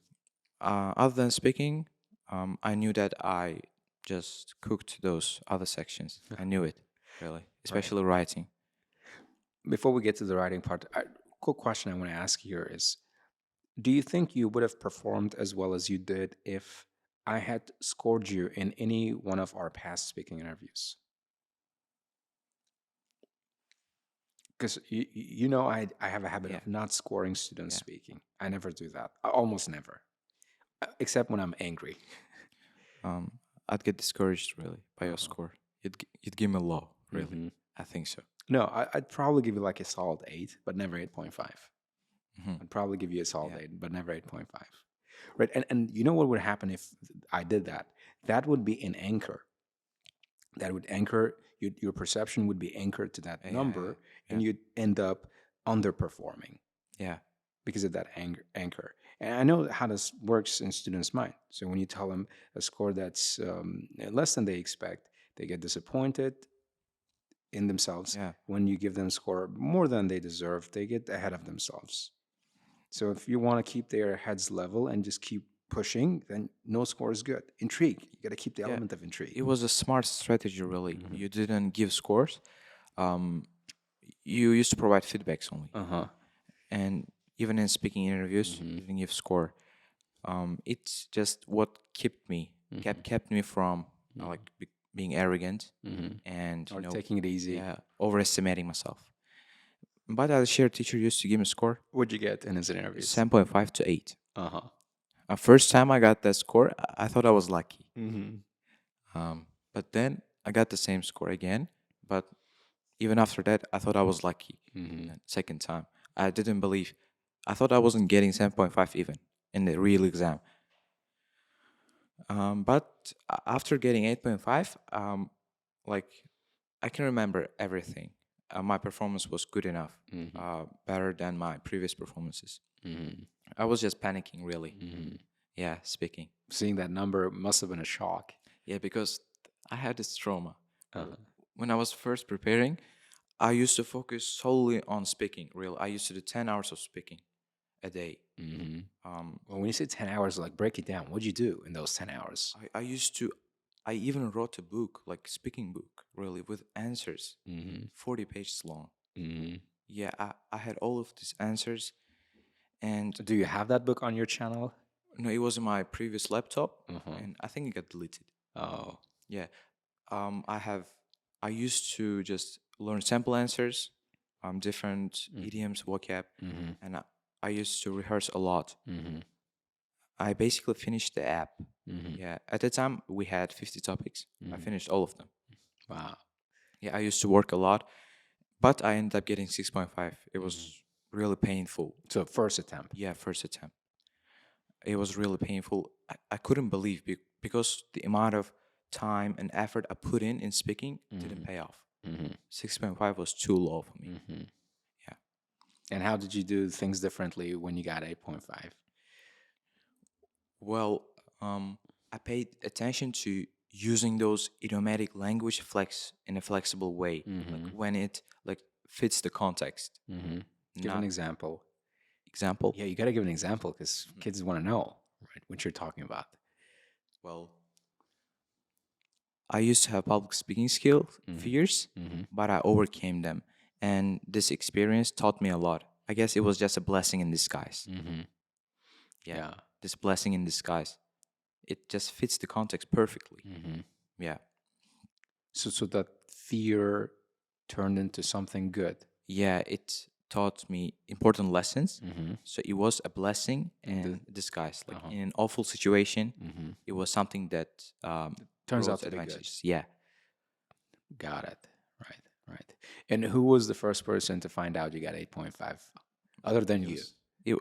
Other than speaking, I knew that I just cooked those other sections. I knew it, really, Right. especially writing. Before we get to the writing part, quick question I want to ask here is: do you think you would have performed as well as you did if I had scored you in any one of our past speaking interviews? Because I have a habit Yeah, of not scoring students yeah. speaking. I never do that. Almost never, except when I'm angry. Um, I'd get discouraged really by your Uh-huh. score. You'd give me low, really. Hmm. I think so. No, I'd probably give you like a solid 8, but never 8.5. Hmm. I'd probably give you a solid Yeah, 8, but never 8.5. Right. And you know what would happen if I did that? That would be an anchor. That would anchor your perception would be anchored to that yeah, yeah, yeah, number, yeah. and you'd end up underperforming Yeah. because of that anchor. And I know how this works in students' mind. So when you tell them a score that's less than they expect, they get disappointed in themselves. Yeah. When you give them a score more than they deserve, they get ahead of themselves. So if you want to keep their heads level and just keep pushing, then no score is good. Intrigue. You got to keep the Yeah, element of intrigue. it was a smart strategy, really. Hmm. You didn't give scores. Um, you used to provide feedbacks only, Uh huh. and even in speaking interviews, Hmm. you didn't give score. It's just what kept me from being arrogant Hmm. and Or taking it easy. yeah, overestimating myself. But our shared teacher used to give me a score What'd you get in his interviews? 7.5 to 8. Uh huh. First time I got that score, I thought I was lucky. Hmm. But then I got the same score again. But even after that, I thought I was lucky. Hmm. Second time, I didn't believe. I thought I wasn't getting 7.5 even in the real exam. But after getting 8.5, like I can remember everything. My performance was good enough, Hmm. better than my previous performances. Hmm. I was just panicking, really. Hmm. Yeah, speaking. Seeing that number must have been a shock. Yeah, because I had this trauma. Uh-huh. When I was first preparing, I used to focus solely on speaking. Real, I used to do 10 hours of speaking a day. Hmm. Um, Well, when you say 10 hours, like break it down. What'd you do in those 10 hours? I used to. I even wrote a book, like speaking book, really, with answers, Hmm. 40 pages long. Hmm. Yeah, I had all of these answers, and Do you have that book on your channel? no, it was in my previous laptop, Uh-huh. and I think it got deleted. Oh. Yeah, I have. I used to just learn sample answers, different idioms, vocab, Hmm. and I used to rehearse a lot. Hmm. I basically finished the app. Hmm. Yeah, at the time we had 50 topics. I Hmm. finished all of them. Wow. Yeah, I used to work a lot, but I ended up getting 6.5. It Hmm. was really painful. So first attempt. Yeah, first attempt. It was really painful. I couldn't believe because the amount of time and effort I put in speaking didn't pay off. Hmm. 6.5 was too low for me. Hmm. Yeah. And how did you do things differently when you got 8.5? Well, I paid attention to using those idiomatic language flex in a flexible way, like Hmm. when it like fits the context. Hmm. Give an Not example. example. Yeah, you got to give an example because kids want to know, right, what you're talking about. Well, I used to have public speaking skills, Hmm. fears, Hmm. but I overcame them, and this experience taught me a lot. I guess it was just a blessing in disguise. Hmm. Yeah, Yeah. this blessing in disguise. It just fits the context perfectly. Hmm. Yeah. So that fear turned into something good. Yeah, it taught me important lessons. Hmm. So it was a blessing And the in disguise. Like uh-huh. in an awful situation, Hmm. it was something that Turns out brought to be good. advantages. Yeah. Got it. Right. Right. And who was the first person to find out you got 8.5 other than It you? was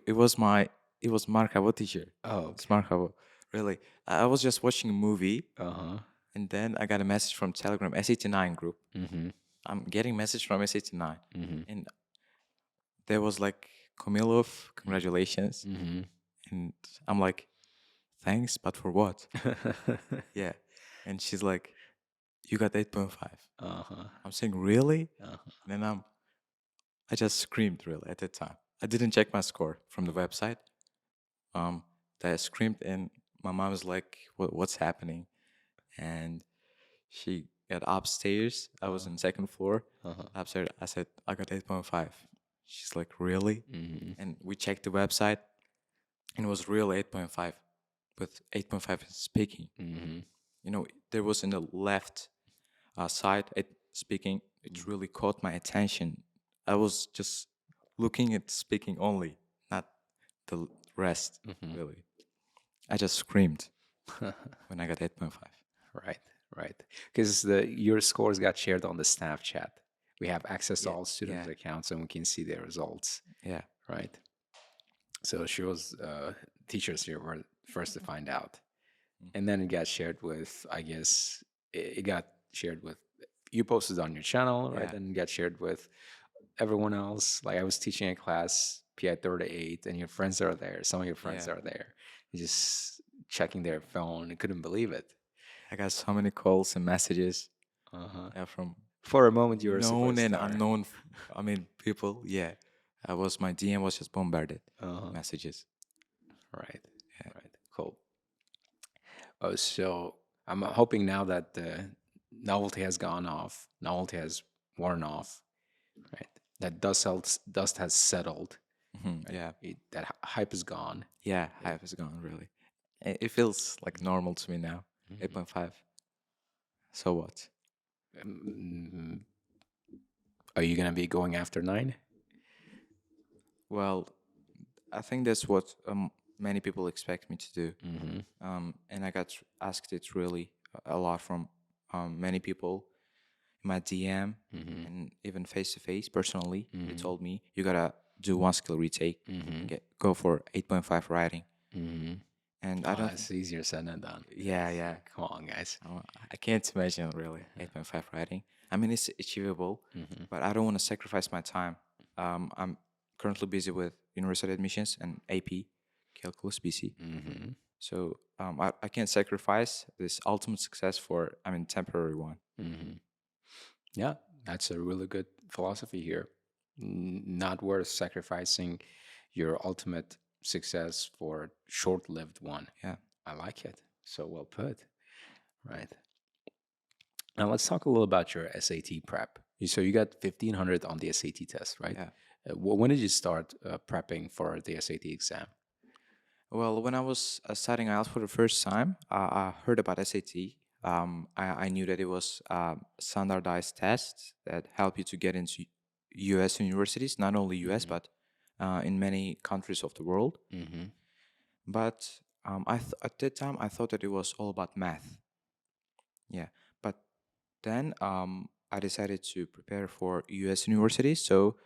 it was my it was Markavo teacher. Oh, It's okay. Markavo. Really. I was just watching a movie Uh-huh. and then I got a message from Telegram S89 group. Hmm. I'm getting message from S89 Hmm. and there was like Komilov, congratulations. Hmm. And I'm like, thanks, but for what? Yeah. And she's like, you got 8.5. Uh-huh. I'm saying, really? Uh-huh. And then I just screamed really at that time. I didn't check my score from the website. Um, that I screamed, and my mom was like, what's happening?" And she got upstairs. I was on second floor. Uh-huh. Upstairs, I said, "I got 8.5." She's like, "Really?" Mm-hmm. And we checked the website, and it was real 8.5, but 8.5 is speaking. Mm-hmm. You know, there was in the left side it speaking. It really caught my attention. I was just looking at speaking only, not the rest. Mm-hmm. Really, I just screamed when I got 8.5. Right, right. Because the your scores got shared on the staff chat. We have access to Yeah, all students' yeah, accounts and we can see their results. yeah, Right. So she was teachers here were first to find out. And then it got shared with, I guess, it got shared with, you posted on your channel, right? yeah, And it got shared with everyone else. Like I was teaching a class, PI 38, and your friends are there. Some of your friends yeah. are there. You're just checking their phone. I couldn't believe it. I got so many calls and messages Uh-huh. from For a moment, you were a known and superstar. unknown. People. Yeah, my DM was just bombarded Uh-huh. messages. Right, Yeah, right. Cool. So I'm hoping now that the novelty has gone off, novelty has worn off, right? That dust has settled, right? yeah, That hype is gone. yeah. Hype is gone. Really, it feels like normal to me now. Mhm. 8.5. So what? Mm, are you gonna be going after 9? Well, I think that's what many people expect me to do. Mm-hmm. And I got asked it really a lot from many people in my DM Mm-hmm. and even face to face personally. They Mm-hmm. told me you gotta do one skill retake and go for 8.5 writing. Mm-hmm. And I Oh, don't. that's easier said than done. Yeah, yeah. Come on, guys. I can't imagine really 8.5 writing. I mean, it's achievable, Mm-hmm. but I don't want to sacrifice my time. I'm currently busy with university admissions and AP, calculus BC. Mm-hmm. So I can't sacrifice this ultimate success for, temporary one. Mm-hmm. Yeah, that's a really good philosophy here. Not worth sacrificing your ultimate success for a short-lived one. Yeah, I like it. So well put. Right. Now let's talk a little about your SAT prep. So you got 1500 on the SAT test, right? yeah. When did you start prepping for the SAT exam? Well, when I was starting out for the first time, I heard about SAT. I knew that it was standardized tests that help you to get into U.S. universities, not only U.S. but in many countries of the world. Mm-hmm. But at that time, I thought that it was all about math. Yeah, but then I decided to prepare for U.S. universities, so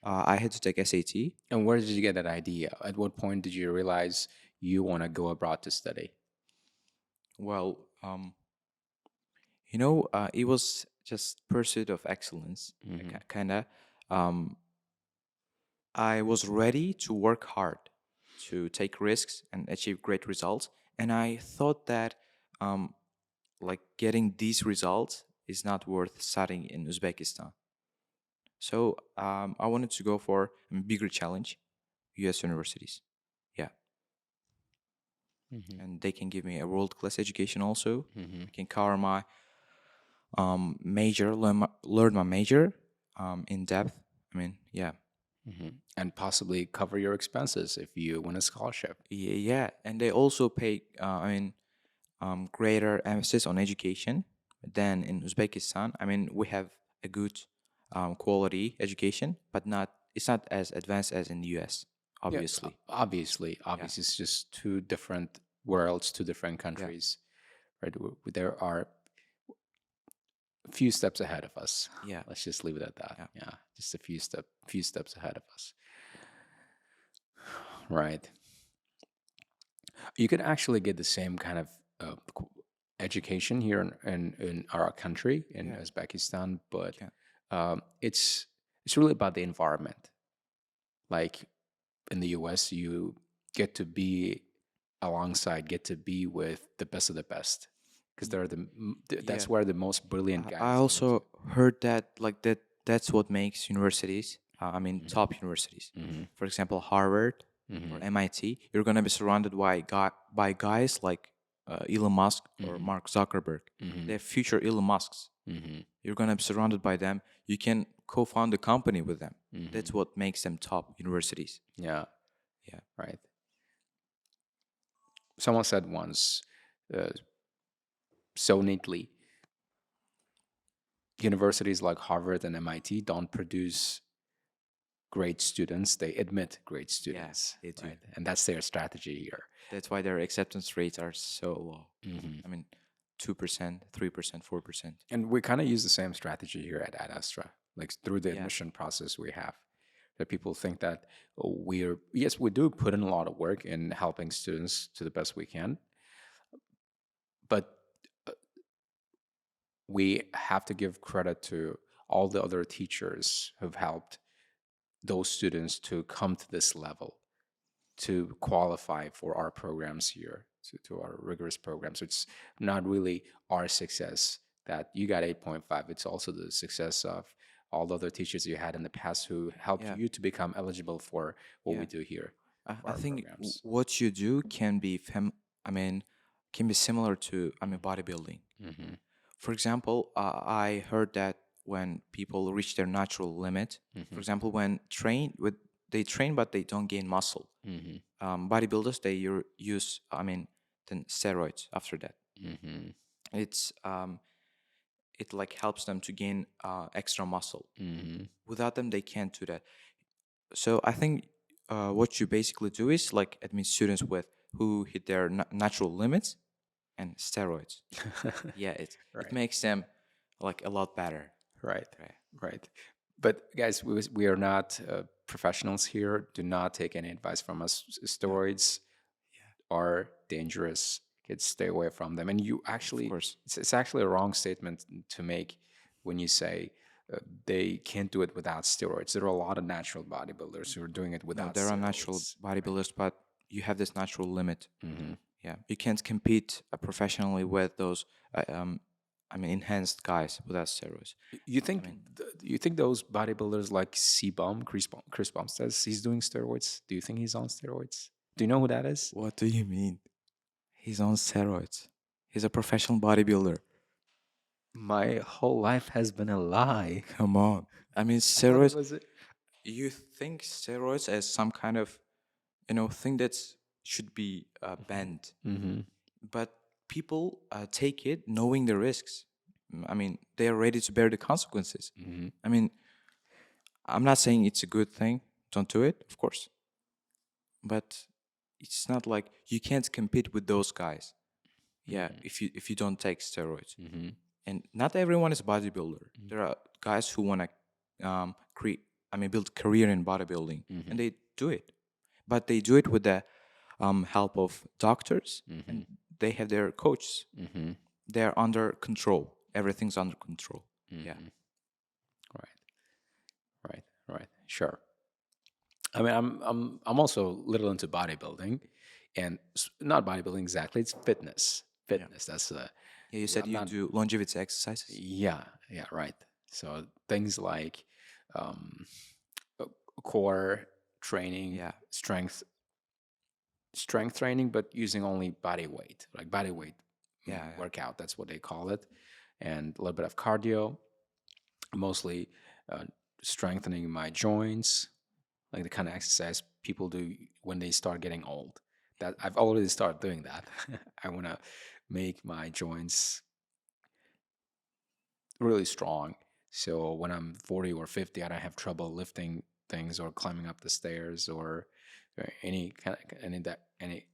I had to take SAT. And where did you get that idea? At what point did you realize you want to go abroad to study? Well, it was just pursuit of excellence, Mm-hmm. kind of. Um, I was ready to work hard, to take risks and achieve great results, and I thought that, um, like getting these results is not worth studying in Uzbekistan. So I wanted to go for a bigger challenge, U.S. universities. Yeah, Mm-hmm. and they can give me a world-class education also. Mm-hmm. I can cover my major, learn my major in depth. Yeah, Mm-hmm. And possibly cover your expenses if you win a scholarship. yeah, and they also pay. Greater emphasis on education than in Uzbekistan. We have a good quality education, but not it's not as advanced as in the US, Yeah, obviously. obviously, Yeah, obviously, it's just two different worlds, two different yeah, countries, right? There are a few steps ahead of us. yeah, Let's just leave it at that. yeah, Yeah, just a few steps ahead of us, right? You could actually get the same kind of education here in our country in yeah, Uzbekistan, but yeah, it's really about the environment. Like in the US, you get to be get to be with the best of the best because Y- yeah. that's where the most brilliant I guys go to. also heard that like that's what makes universities top universities. For example, Harvard or MIT, you're gonna be surrounded by guys like Elon Musk or Mark Zuckerberg. They're future Elon Musks. You're gonna be surrounded by them. You can co-found a company with them. That's what makes them top universities. Yeah, Yeah. right. Someone said once, uh, so neatly, universities like Harvard and MIT don't produce great students, they admit great students, they do. right? And that's their strategy here. That's why their acceptance rates are so low. 2%, 3%, 4%. And we kind of use the same strategy here at Ad Astra, like through the admission process we have. That people think that yes, we do put in a lot of work in helping students to the best we can, but we have to give credit to all the other teachers who've helped those students to come to this level, to qualify for our programs here, to our rigorous programs. So it's not really our success that you got 8.5. It's also the success of all the other teachers you had in the past who helped you to become eligible for what we do here. I think what you do can be can be similar to bodybuilding. For example, I heard that when people reach their natural limit, for example, when they train but they don't gain muscle. Bodybuilders they use then steroids after that. It's it like helps them to gain extra muscle. Without them, they can't do that. So I think what you basically do is like admit students with who hit their natural limits and steroids. Yeah, it makes them like a lot better. Right. But guys, we are not professionals here. Do not take any advice from us. Steroids are dangerous. Kids, stay away from them. And you actually, it's actually a wrong statement to make when you say they can't do it without steroids. There are a lot of natural bodybuilders who are doing it without. There are steroids. natural bodybuilders, but you have this natural limit. Yeah, you can't compete professionally with those. Enhanced guys without steroids. You think you think those bodybuilders like C-Bomb, Chris Bumstead, he's doing steroids? Do you think he's on steroids? Do you know who that is? What do you mean? He's on steroids. He's a professional bodybuilder. My whole life has been a lie. Come on. I mean, I thought it steroids. was You think steroids as some kind of, thing that should be banned, but people take it knowing the risks. I mean, they are ready to bear the consequences. I mean, I'm not saying it's a good thing. Don't do it, of course. But it's not like you can't compete with those guys. Yeah, if you don't take steroids. And not everyone is a bodybuilder. There are guys who want to build career in bodybuilding, and they do it. But they do it with the help of doctors, and they have their coaches. They're under control. Everything's under control. Yeah. Right. Sure. I mean, I'm also a little into bodybuilding, and not bodybuilding exactly. It's fitness. That's the. Yeah, you said you do longevity exercises. Yeah, right. So things like core training, strength training, but using only body weight, like body weight workout. That's what they call it, and a little bit of cardio, mostly strengthening my joints, like the kind of exercise people do when they start getting old. That I've already started doing that. I want to make my joints really strong. So when I'm 40 or 50, I don't have trouble lifting things or climbing up the stairs or any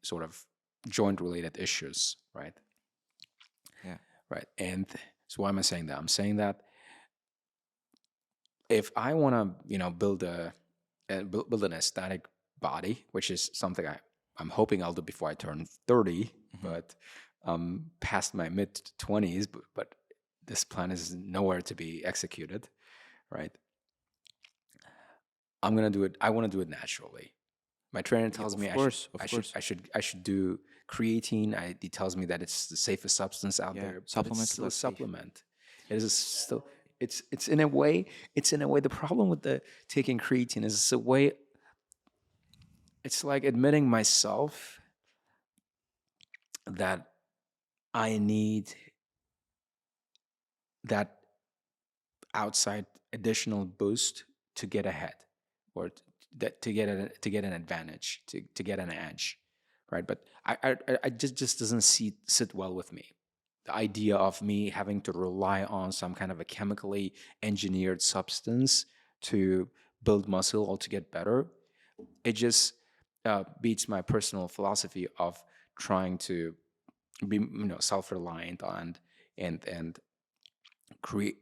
sort of joint related issues, right? Yeah. Right. And so why am I saying that? I'm saying that if I want to, build an aesthetic body, which is something I'm hoping I'll do before I turn 30, but past my mid 20s, but this plan is nowhere to be executed, right? I'm gonna do it. I want to do it naturally. My trainer tells me I should do creatine. He tells me that it's the safest substance out there. Supplements It's still a supplement. It is still. it's in a way, the problem with the taking creatine is it's a way, it's like admitting myself that I need that outside additional boost to get ahead, or that to get an advantage, to get an edge, right? But I just doesn't sit well with me. The idea of me having to rely on some kind of a chemically engineered substance to build muscle or to get better, it just beats my personal philosophy of trying to be, self-reliant on and create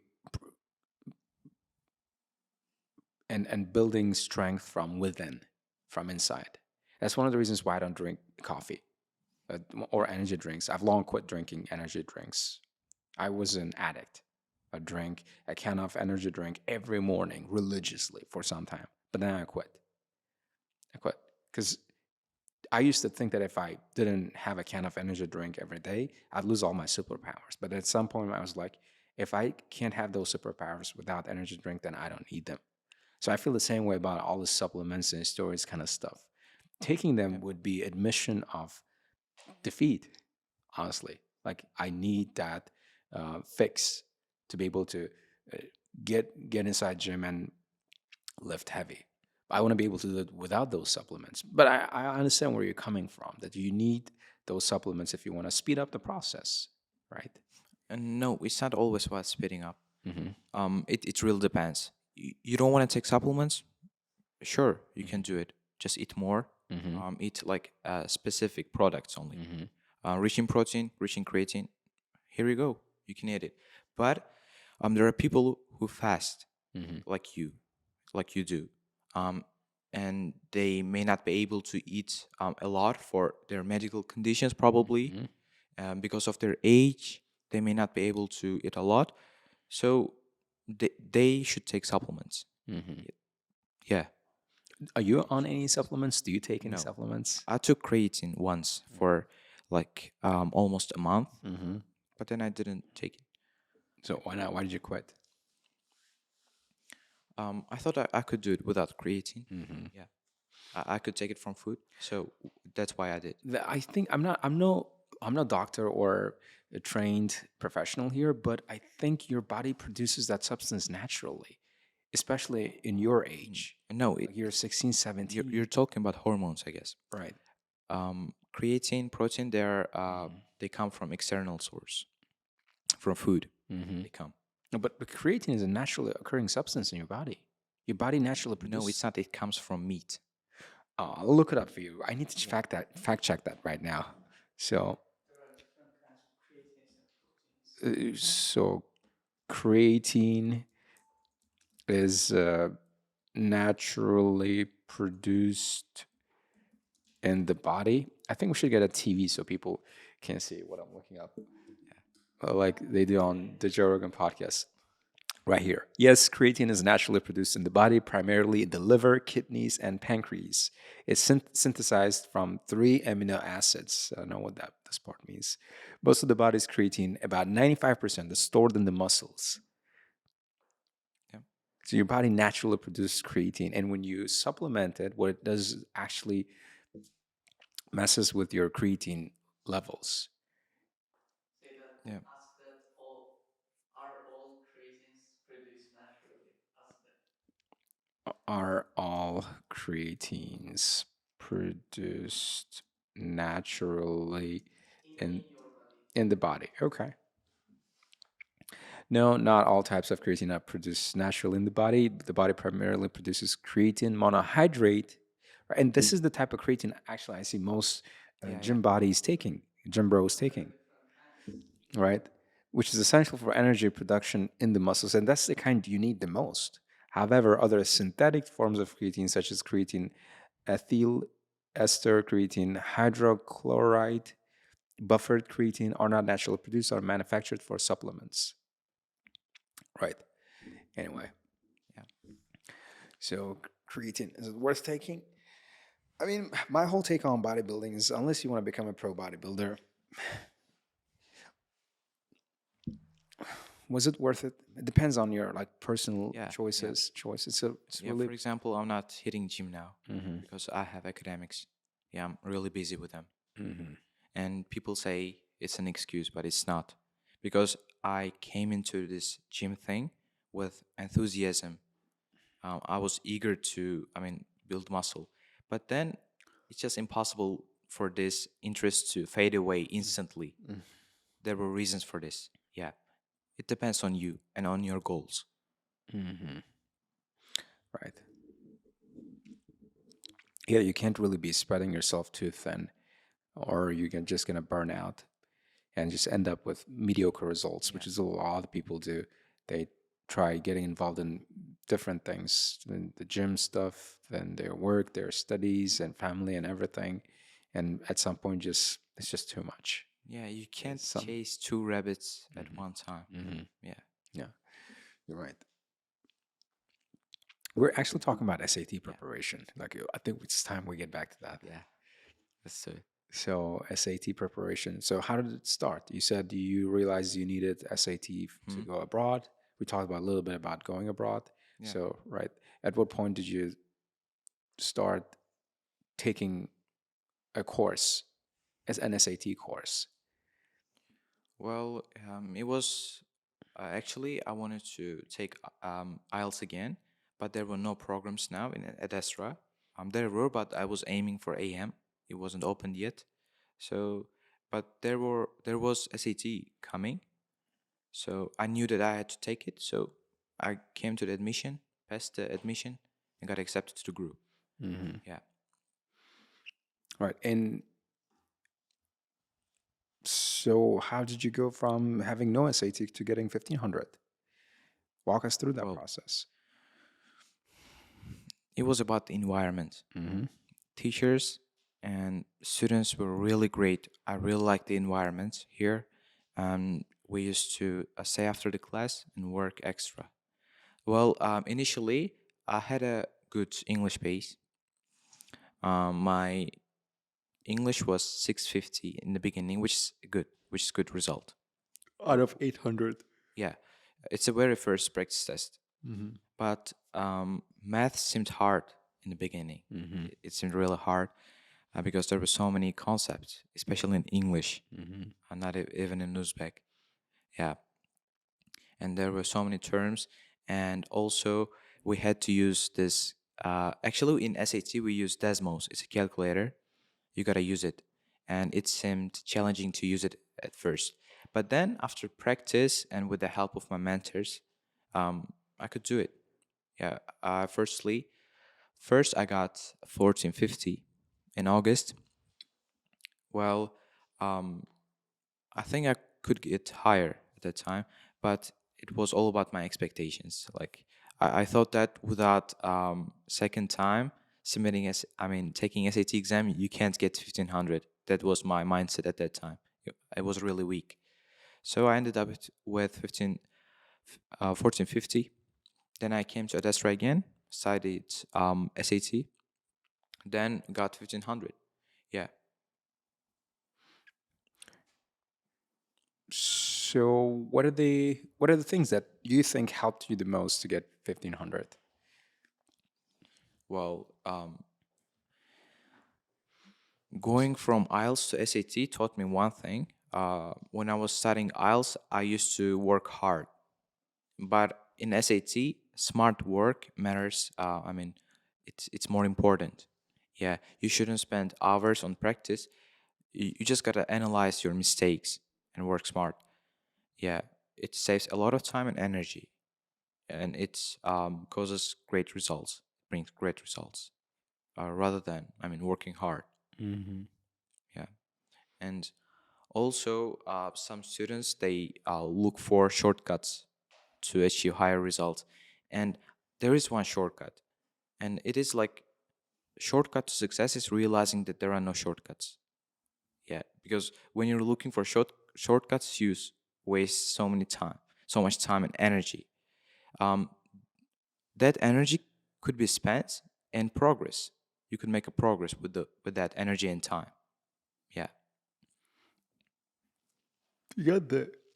and building strength from within, from inside. That's one of the reasons why I don't drink coffee or energy drinks. I've long quit drinking energy drinks. I was an addict. I drank a can of energy drink every morning religiously for some time, but then I quit. I quit because I used to think that if I didn't have a can of energy drink every day, I'd lose all my superpowers. But at some point, I was like, if I can't have those superpowers without energy drink, then I don't need them. So I feel the same way about all the supplements and steroids kind of stuff. Taking them would be admission of defeat, honestly. Like I need that fix to be able to uh, get inside gym and lift heavy. I want to be able to do it without those supplements. But I understand where you're coming from, that you need those supplements if you want to speed up the process, right? And no, it's not always about speeding up. It really depends. You don't want to take supplements? Sure, you can do it. Just eat more. Eat like specific products only. Rich in protein, rich in creatine. Here you go. You can eat it. But there are people who fast, like you do, and they may not be able to eat a lot for their medical conditions, probably because of their age. They may not be able to eat a lot, so they should take supplements. Yeah. Are you on any supplements? Do you take any No. supplements? I took creatine once for like almost a month, but then I didn't take it. So why not? Why did you quit? I thought I could do it without creatine. Yeah, I could take it from food, so that's why I did. I think I'm no doctor or a trained professional here, but I think your body produces that substance naturally, especially in your age. No, Like you're 16, 17. you're talking about hormones, I guess. Right. Creatine, protein, they come from external source, from food. They come. No, but creatine is a naturally occurring substance in your body. Your body naturally No, produces. it's not. It comes from meat. I'll look it up for you. I need to fact check that right now. So, so creatine is naturally produced in the body. I think we should get a TV so people can see what I'm looking up, like they do on the Joe Rogan podcast. Right here. Yes, creatine is naturally produced in the body, primarily in the liver, kidneys, and pancreas. It's synthesized from three amino acids. I don't know what this part means. Most of the body's creatine, about 95%, is stored in the muscles. Yeah. So your body naturally produces creatine, and when you supplement it, what it does is actually messes with your creatine levels. Yeah. Are all creatines produced naturally in in the body? Okay. No, not all types of creatine are produced naturally in the body. The body primarily produces creatine monohydrate, right? And this is the type of creatine actually I see most gym bodies taking, gym bros taking, right? Which is essential for energy production in the muscles, and that's the kind you need the most. However, other synthetic forms of creatine, such as creatine ethyl ester creatine, hydrochloride, buffered creatine, are not naturally produced or manufactured for supplements. Right. Anyway, Yeah. so creatine, is it worth taking? I mean, my whole take on bodybuilding is unless you want to become a pro bodybuilder, Was it worth it? It depends on your like personal Yeah, yeah, choices. So it's yeah. really. For example, I'm not hitting gym now because I have academics. Yeah, I'm really busy with them. And people say it's an excuse, but it's not, because I came into this gym thing with enthusiasm. I was eager to, build muscle, but then it's just impossible for this interest to fade away instantly. There were reasons for this. Yeah, it depends on you and on your goals. Right. Yeah, you can't really be spreading yourself too thin, or you're just gonna burn out and just end up with mediocre results, Yeah, which is a lot of people do. They try getting involved in different things, in the gym stuff, then their work, their studies, and family, and everything, and at some point, just it's just too much. yeah. You can't Some, chase two rabbits at one time. Yeah, yeah, you're right. We're actually talking about SAT yeah, preparation. Like, I think it's time we get back to that. yeah. That's it. So SAT preparation. So how did it start? You said you realized you needed SAT to Hmm. go abroad. We talked about a little bit about going abroad. Yeah. So right, at what point did you start taking a course as an SAT course? Well, it was actually I wanted to take IELTS again, but there were no programs now in Ad Astra. There were, but I was aiming for AM. It wasn't opened yet, so but there was SAT coming, so I knew that I had to take it. So I came to the admission, passed the admission, and got accepted to the group. Yeah. Right, and so how did you go from having no SAT to getting 1500? Walk us through that Well, process. it was about the environment. Teachers and students were really great. I really liked the environment here. We used to stay after the class and work extra. Well, initially, I had a good English base. My English was 650 in the beginning, which is good result. Out of 800. Yeah, it's a very first practice test. But math seemed hard in the beginning. It seemed really hard because there were so many concepts, especially in English, and not even in Uzbek. Yeah, and there were so many terms, and also we had to use this. Actually, in SAT, we use Desmos. It's a calculator. You gotta use it, and it seemed challenging to use it at first. But then, after practice and with the help of my mentors, I could do it. Yeah. First I got 1450 in August. Well, um, I think I could get higher at that time, but it was all about my expectations. Like I thought that without second time submitting taking SAT exam, you can't get 1500. That was my mindset at that time. It was really weak. So I ended up with 1450. Then I came to Ad Astra again, studied SAT, then got 1500. Yeah. So what are the things that you think helped you the most to get 1500? Well, going from IELTS to SAT taught me one thing. When I was studying IELTS, I used to work hard, but in SAT, smart work matters. It's more important. Yeah, you shouldn't spend hours on practice. You just gotta analyze your mistakes and work smart. Yeah, it saves a lot of time and energy, and it causes great results. Brings great results rather than working hard. Yeah, and also some students they look for shortcuts to achieve higher results, and there is one shortcut, and it is like shortcut to success is realizing that there are no shortcuts. Yeah, because when you're looking for shortcuts, you waste so much time and energy. Um, that energy could be spent in progress. You could make a progress with that energy and time. Yeah. You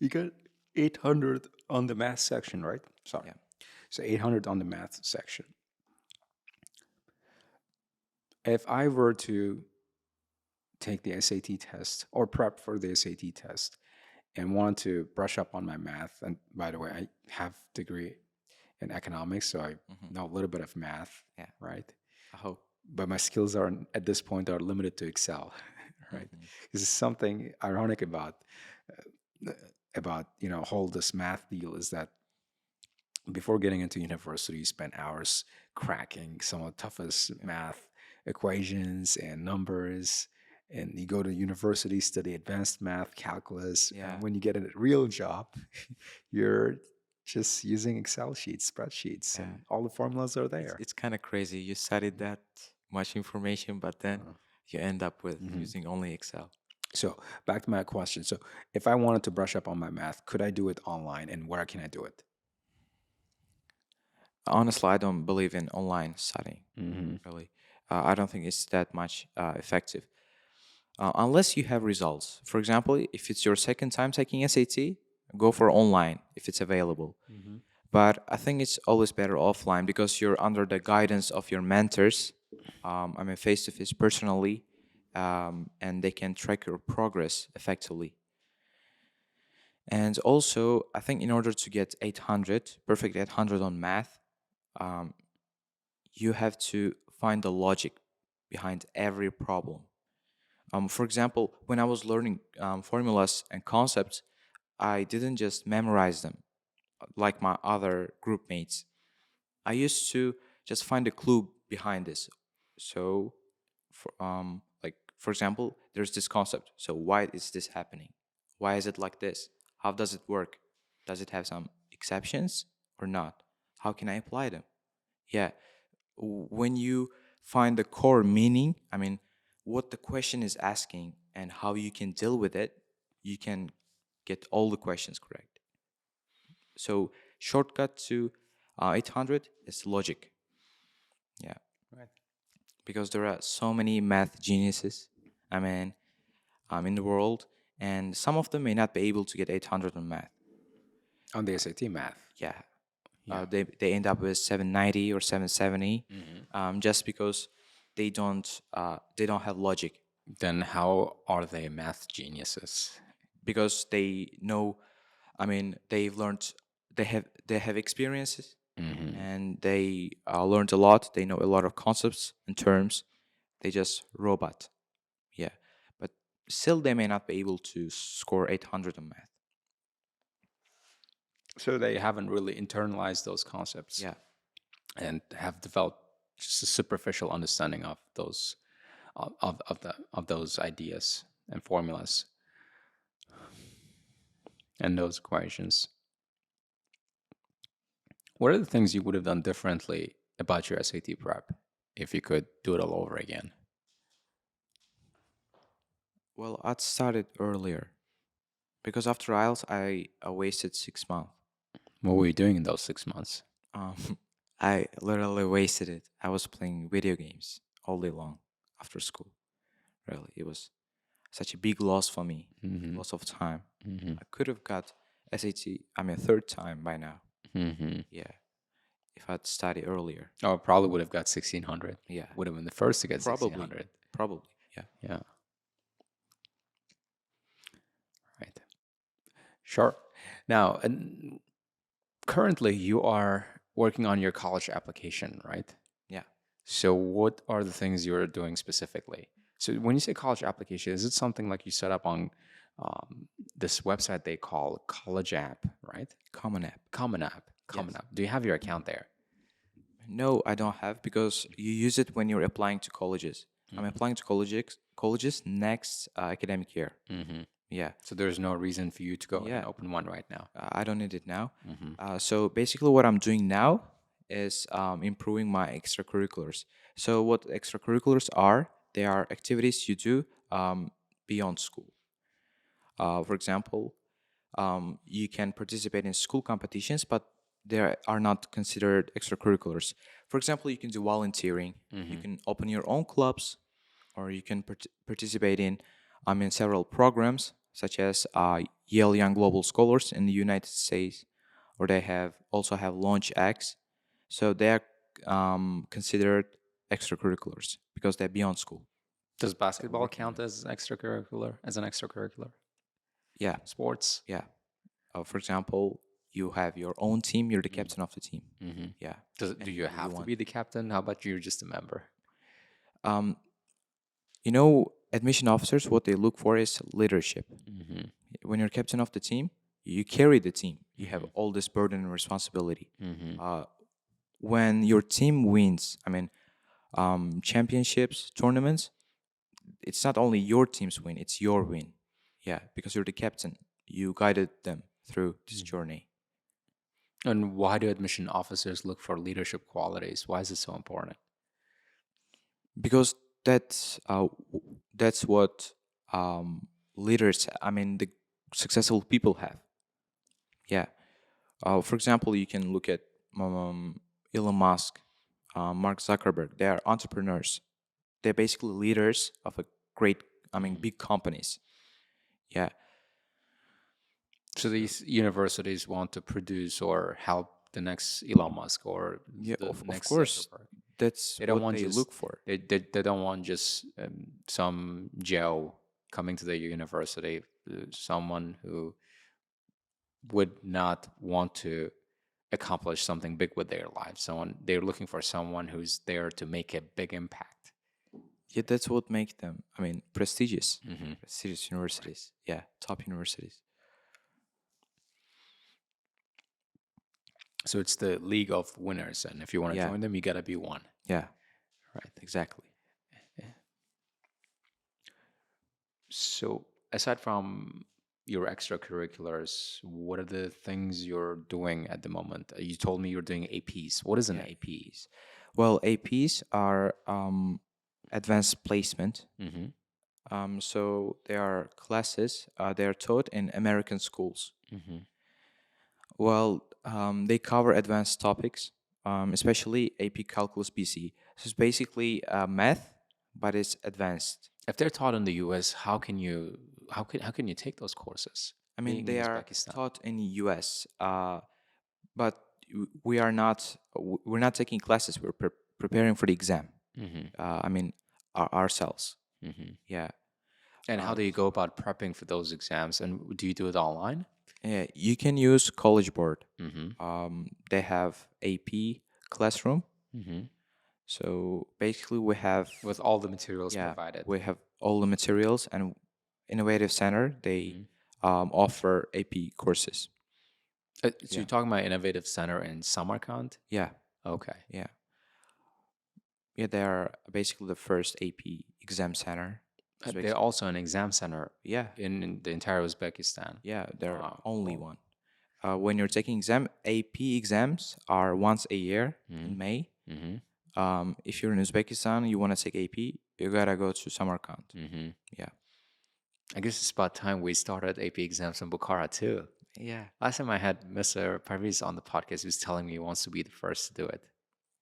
got 800 on the math section, right? Sorry. Yeah. So 800 on the math section. If I were to take the SAT test or prep for the SAT test and wanted to brush up on my math, and by the way, I have degree in economics, so I know a little bit of math, Yeah. right? I hope. But my skills are at this point are limited to Excel, right? This is something ironic about whole this math deal is that before getting into university, you spent hours cracking some of the toughest math equations and numbers. And you go to university, study advanced math, calculus. Yeah. And when you get a real job, you're just using Excel sheets, spreadsheets, Yeah. and all the formulas are there. It's kind of crazy. You studied that much information, but then you end up with using only Excel. So back to my question. So if I wanted to brush up on my math, could I do it online, and where can I do it? Honestly, I don't believe in online studying. Really, I don't think it's that much effective unless you have results. For example, if it's your second time taking SAT, go for online if it's available. But I think it's always better offline because you're under the guidance of your mentors. I mean, face to face personally, and they can track your progress effectively. And also, I think in order to get 800, perfect 800 on math, you have to find the logic behind every problem. For example, when I was learning formulas and concepts, I didn't just memorize them like my other group mates. I used to just find a clue behind this. So, for example, there's this concept. So why is this happening? Why is it like this? How does it work? Does it have some exceptions or not? How can I apply them? Yeah, when you find the core meaning, I mean, what the question is asking and how you can deal with it, you can get all the questions correct. So shortcut to 800 is logic. Yeah, Right. because there are so many math geniuses, I mean, in the world, and some of them may not be able to get 800 on math. On the SAT math. Yeah, Yeah. they end up with 790 or 770, just because they don't have logic, Then how are they math geniuses? because they know, I mean, they've learned, they have experiences, and they learned a lot. They know a lot of concepts and terms. They just robot. Yeah, but still they may not be able to score 800 on math. So they haven't really internalized those concepts Yeah, and have developed just a superficial understanding of those of those ideas and formulas and those equations. What are the things you would have done differently about your SAT prep if you could do it all over again? well, I'd started earlier because after IELTS I wasted 6 months. What were you doing in those 6 months? Um, I literally wasted it. I was playing video games all day long after school. Really, it was such a big loss for me. Loss of time. I could have got SAT. I mean, third time by now. Yeah, if I'd studied earlier. Oh, probably would have got 1600. Yeah, Would have been the first to get probably, 1600. probably. Yeah. Yeah. Right. Sure. Now, and currently you are working on your college application, right? Yeah. So what are the things you're doing specifically? So when you say college application, is it something like you set up on this website they call College App, right? Common App. Common App. Common Yes. App. Do you have your account there? No, I don't have, because you use it when you're applying to colleges. I'm applying to colleges next academic year. Yeah. So there's no reason for you to go Yeah. and open one right now. I don't need it now. So basically, what I'm doing now is improving my extracurriculars. So what extracurriculars are? They are activities you do beyond school. For example, you can participate in school competitions, but they are not considered extracurriculars. For example, you can do volunteering. You can open your own clubs, or you can participate in, several programs such as Yale Young Global Scholars in the United States, or they have also have Launch X. So they are considered extracurriculars because they're beyond school. Does basketball Working count as extracurricular, as an extracurricular Yeah, sports? yeah. For example, you have your own team. You're the captain of the team. Yeah. Do And you have to want- be the captain? How about you're just a member? Um, you know, admission officers, what they look for is leadership. When you're captain of the team, you carry the team. You have all this burden and responsibility. When your team wins, I mean, championships, tournaments, it's not only your team's win, it's your win. Yeah, because you're the captain. You guided them through this journey. And why do admission officers look for leadership qualities? Why is it so important? Because that's what leaders, I mean, the successful people have. Yeah. For example, you can look at Elon Musk, Mark Zuckerberg. They are entrepreneurs. They're basically leaders of a great, I mean, big companies. Yeah. So these universities want to produce or help the next Elon Musk or Yeah, the of next course. Zuckerberg. That's They don't what want they just look for. they don't want just some Joe coming to the university, someone who would not want to accomplish something big with their lives. Someone they're looking for someone who's there to make a big impact. Yeah, that's what makes them, I mean, prestigious. Prestigious universities. Yeah, top universities. So it's the league of winners, and if you want to Yeah. join them, you gotta be one. Yeah, Right. exactly. So aside from your extracurriculars, what are the things you're doing at the moment? You told me you're doing APs. What is an AP? Well, APs are advanced placement. So they are classes. They are taught in American schools. Well, they cover advanced topics, especially AP Calculus BC. So it's basically math, but it's advanced. If they're taught in the US, how can you take those courses? I mean, Being in they are Uzbekistan. taught in the US, but we are not. We're not taking classes. We're preparing for the exam. I mean, ourselves. Yeah. And how do you go about prepping for those exams? And do you do it online? Yeah, you can use College Board. They have AP classroom. So basically, we have With all the materials yeah, provided. we have all the materials, and Innovative Center they offer AP courses. So you're talking about Innovative Center in Samarkand? Yeah, Okay. yeah, yeah. They are basically the first AP exam center. They're also an exam center Yeah, in the entire Uzbekistan. yeah. They're Wow, only cool. one. When you're taking AP exams are once a year in May. If you're in Uzbekistan, you want to take AP, you gotta go to Samarkand. Yeah. I guess it's about time we started AP exams in Bukhara too. Yeah. Last time I had Mr. Parviz on the podcast, he was telling me he wants to be the first to do it.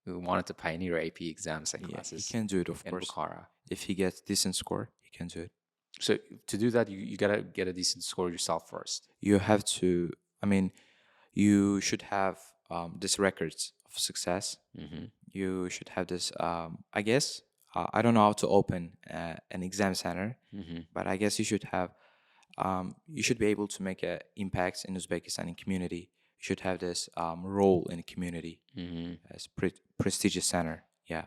He wanted to pioneer AP exams and Yeah, he classes can do it, of in course. Bukhara. If he gets decent score, he can do it. So to do that, you gotta get a decent score yourself first. You have to, I mean, you should have this records of success. You should have this, I guess, I don't know how to open an exam center, but I guess you should have, you should be able to make an impact in Uzbekistan community. You should have this role in the community as prestigious center. Yeah.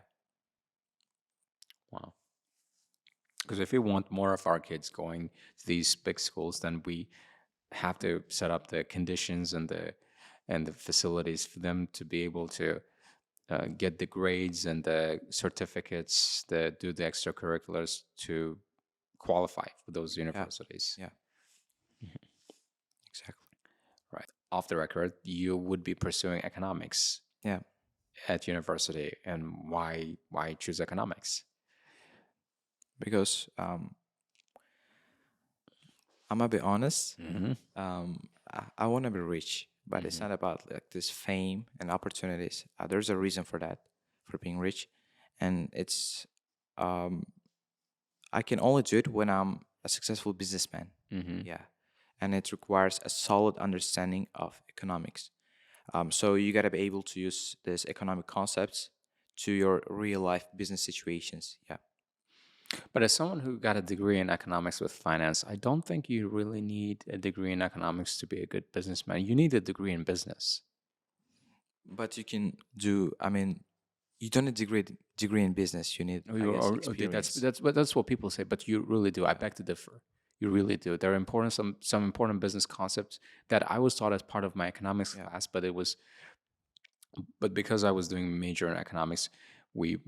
Wow. Because if we want more of our kids going to these big schools, then we have to set up the conditions and the facilities for them to be able to get the grades and the certificates, do the extracurriculars to qualify for those universities. Yeah. Exactly. Right. Off the record, you would be pursuing economics Yeah. at university, and why choose economics? Because I'm gonna be honest. I want to be rich, but it's not about like this fame and opportunities. There's a reason for that, for being rich, and it's I can only do it when I'm a successful businessman. Mm-hmm. Yeah, and it requires a solid understanding of economics. So you gotta be able to use these economic concepts to your real life business situations. Yeah. But as someone who got a degree in economics with finance, I don't think you really need a degree in economics to be a good businessman. You need a degree in business. But you can do. I mean, you don't need degree in business. You need, I guess, Okay, experience. that's what people say, but you really do. I beg to differ. You really do. There are important some important business concepts that I was taught as part of my economics Yeah. class, but because I was doing a major in economics, we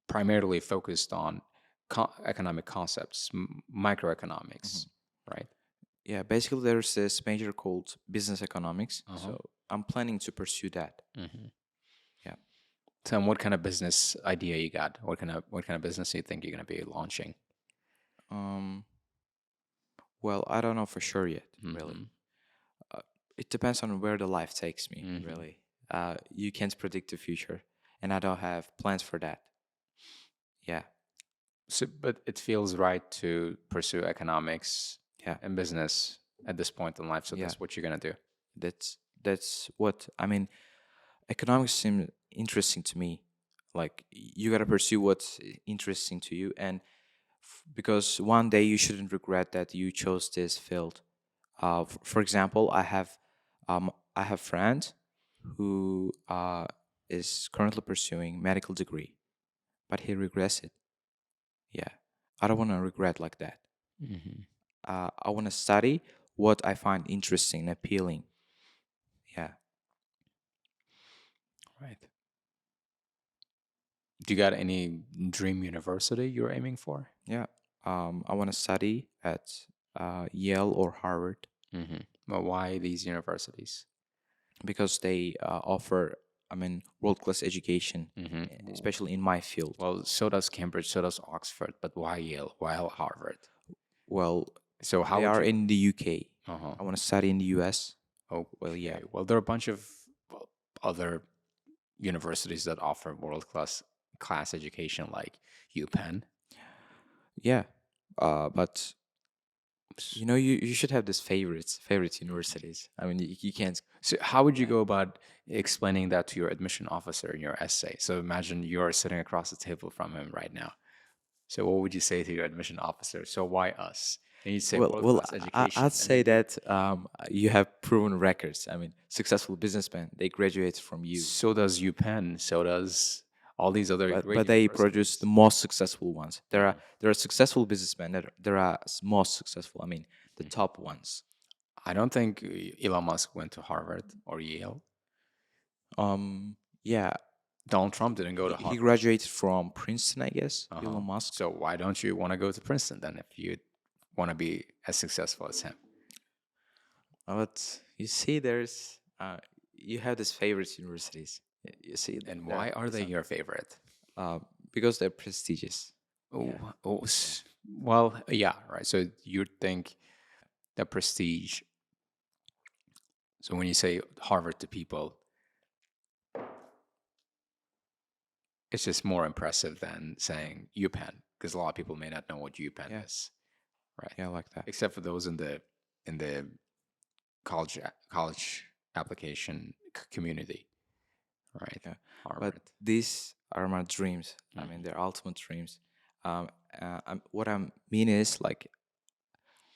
primarily focused on economic concepts, microeconomics, right? Yeah. Basically, there's this major called business economics. Uh-huh. So I'm planning to pursue that. Mm-hmm. Yeah. Tell them what kind of business idea you got. What kind of business you think you're gonna be launching? Um. Well, I don't know for sure yet. Really, Mm-hmm. it depends on where the life takes me. Mm-hmm. Really, you can't predict the future, and I don't have plans for that. Yeah. So, but it feels right to pursue economics Yeah. and business at this point in life. So Yeah. that's what you're gonna do. That's what I mean. Economics seems interesting to me. Like you gotta pursue what's interesting to you, and because one day you shouldn't regret that you chose this field. For example, I have friend who is currently pursuing medical degree, but he regrets it. Yeah, I don't want to regret like that. Mm-hmm. I want to study what I find interesting and appealing. Yeah, Right. Do you got any dream university you're aiming for? yeah. I want to study at Yale or Harvard Mm-hmm. Well, why these universities? because they offer, I mean, world class education, Mm-hmm. especially in my field. Well, so does Cambridge, so does Oxford, but why Yale? Why Harvard? Well, So how they would are you? in the UK. Uh-huh. I want to study in the US. Well, yeah, Okay. Well, there are a bunch of well, other universities that offer world class education, like UPenn. yeah. But you know, you should have this favorite universities. I mean, you can't. So how would you Yeah. go about explaining that to your admission officer in your essay? So imagine you're sitting across the table from him right now. So what would you say to your admission officer? So why us? And you'd say world Well, class education, I'd and then say that you have proven records. I mean, successful businessmen they graduate from you, so does UPenn, so does all these other great but they produce the universities. most successful ones. Uh-huh. There are successful businessmen that there are most successful. I mean, the top ones. I don't think Elon Musk went to Harvard or Yale. Yeah, Donald Trump didn't go to he Harvard. graduated from Princeton, I guess. Uh-huh. Elon Musk. So why don't you want to go to Princeton then if you want to be as successful as him? But you see, there's you have these favorite universities. You see, And there why are is they your favorite? because they're prestigious. Oh, Yeah. well, yeah, right. So you think the prestige. So when you say Harvard to people, it's just more impressive than saying UPenn, because a lot of people may not know what UPenn Yeah. is, right? Yeah, like that. Except for those in the college application community, right? Yeah. But Harvard. these are my dreams. I mean, they're ultimate dreams. What I mean is, like,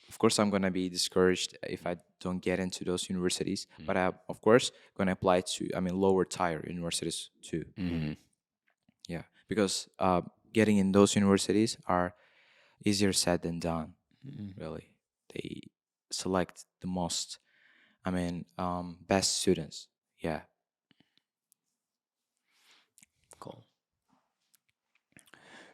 of course, I'm gonna be discouraged if I don't get into those universities. But I'm, of course, gonna apply to, I mean, lower tier universities too. Mm-hmm. Yeah, because getting in those universities are easier said than done. Really, they select the most, I mean, best students. Yeah, Cool.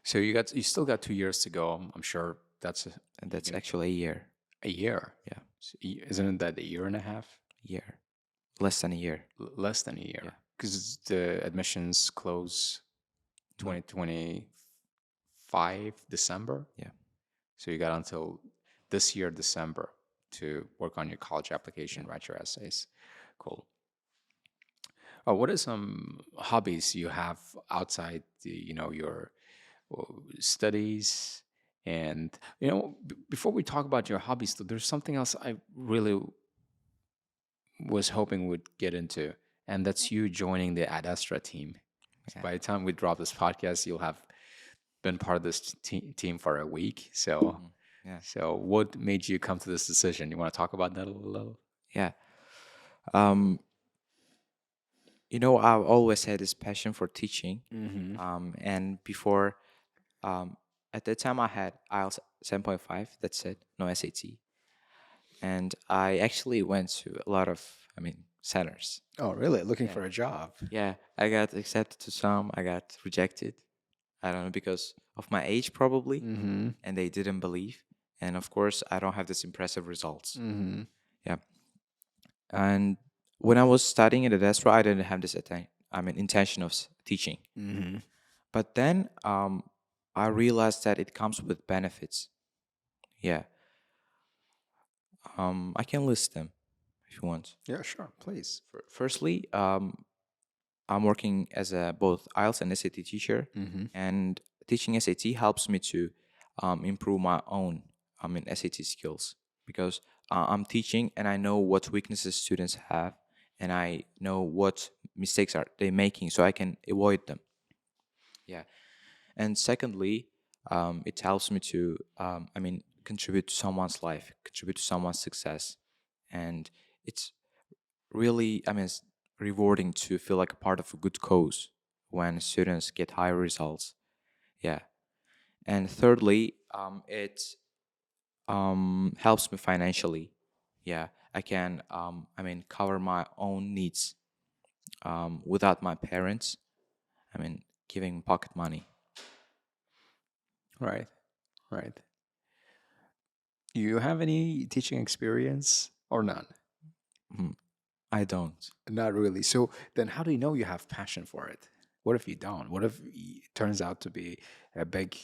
So you still got 2 years to go. I'm sure that's and you're that's gonna, actually a year. a year. Yeah, So isn't it that a year and a half? year, less than a year. Less than a year, Yeah. because the admissions close No. 2025 December. Yeah. So you got until this year December to work on your college application, Yeah. write your essays. Cool. Oh, what are some hobbies you have outside your studies And you know, before we talk about your hobbies, though, there's something else I really was hoping we'd get into, and that's you joining the Ad Astra team. So Yeah. by the time we drop this podcast, you'll have been part of this team for a week. So, Yeah. what made you come to this decision? You want to talk about that a little? Yeah. Um, I've always had this passion for teaching. Mm-hmm. And before, um, at that time, I had IELTS 7.5. That's it, no SAT. And I actually went to a lot of, centers. Oh, really? Looking Yeah. for a job? Yeah, I got accepted to some. I got rejected. I don't know, because of my age probably, Mm-hmm. and they didn't believe. And of course, I don't have this impressive results. Mm-hmm. Yeah. And when I was studying at Ad Astra, I didn't have this intention of teaching. Mm-hmm. But then I realized that it comes with benefits. Yeah. I can list them if you want. Yeah, sure. Please. Firstly, I'm working as a both IELTS and SAT teacher, Mm-hmm. and teaching SAT helps me to improve my own SAT skills, because I'm teaching and I know what weaknesses students have, and I know what mistakes are they making, so I can avoid them. Yeah. And secondly, it helps me to contribute to someone's life, contribute to someone's success, and it's really, it's rewarding to feel like a part of a good cause when students get higher results. Yeah. And thirdly, it helps me financially. Yeah. I can, cover my own needs without my parents, giving pocket money. Right. Right. You have any teaching experience or none? Mm, I don't. Not really. So then, how do you know you have passion for it? What if you don't? What if it turns out to be a big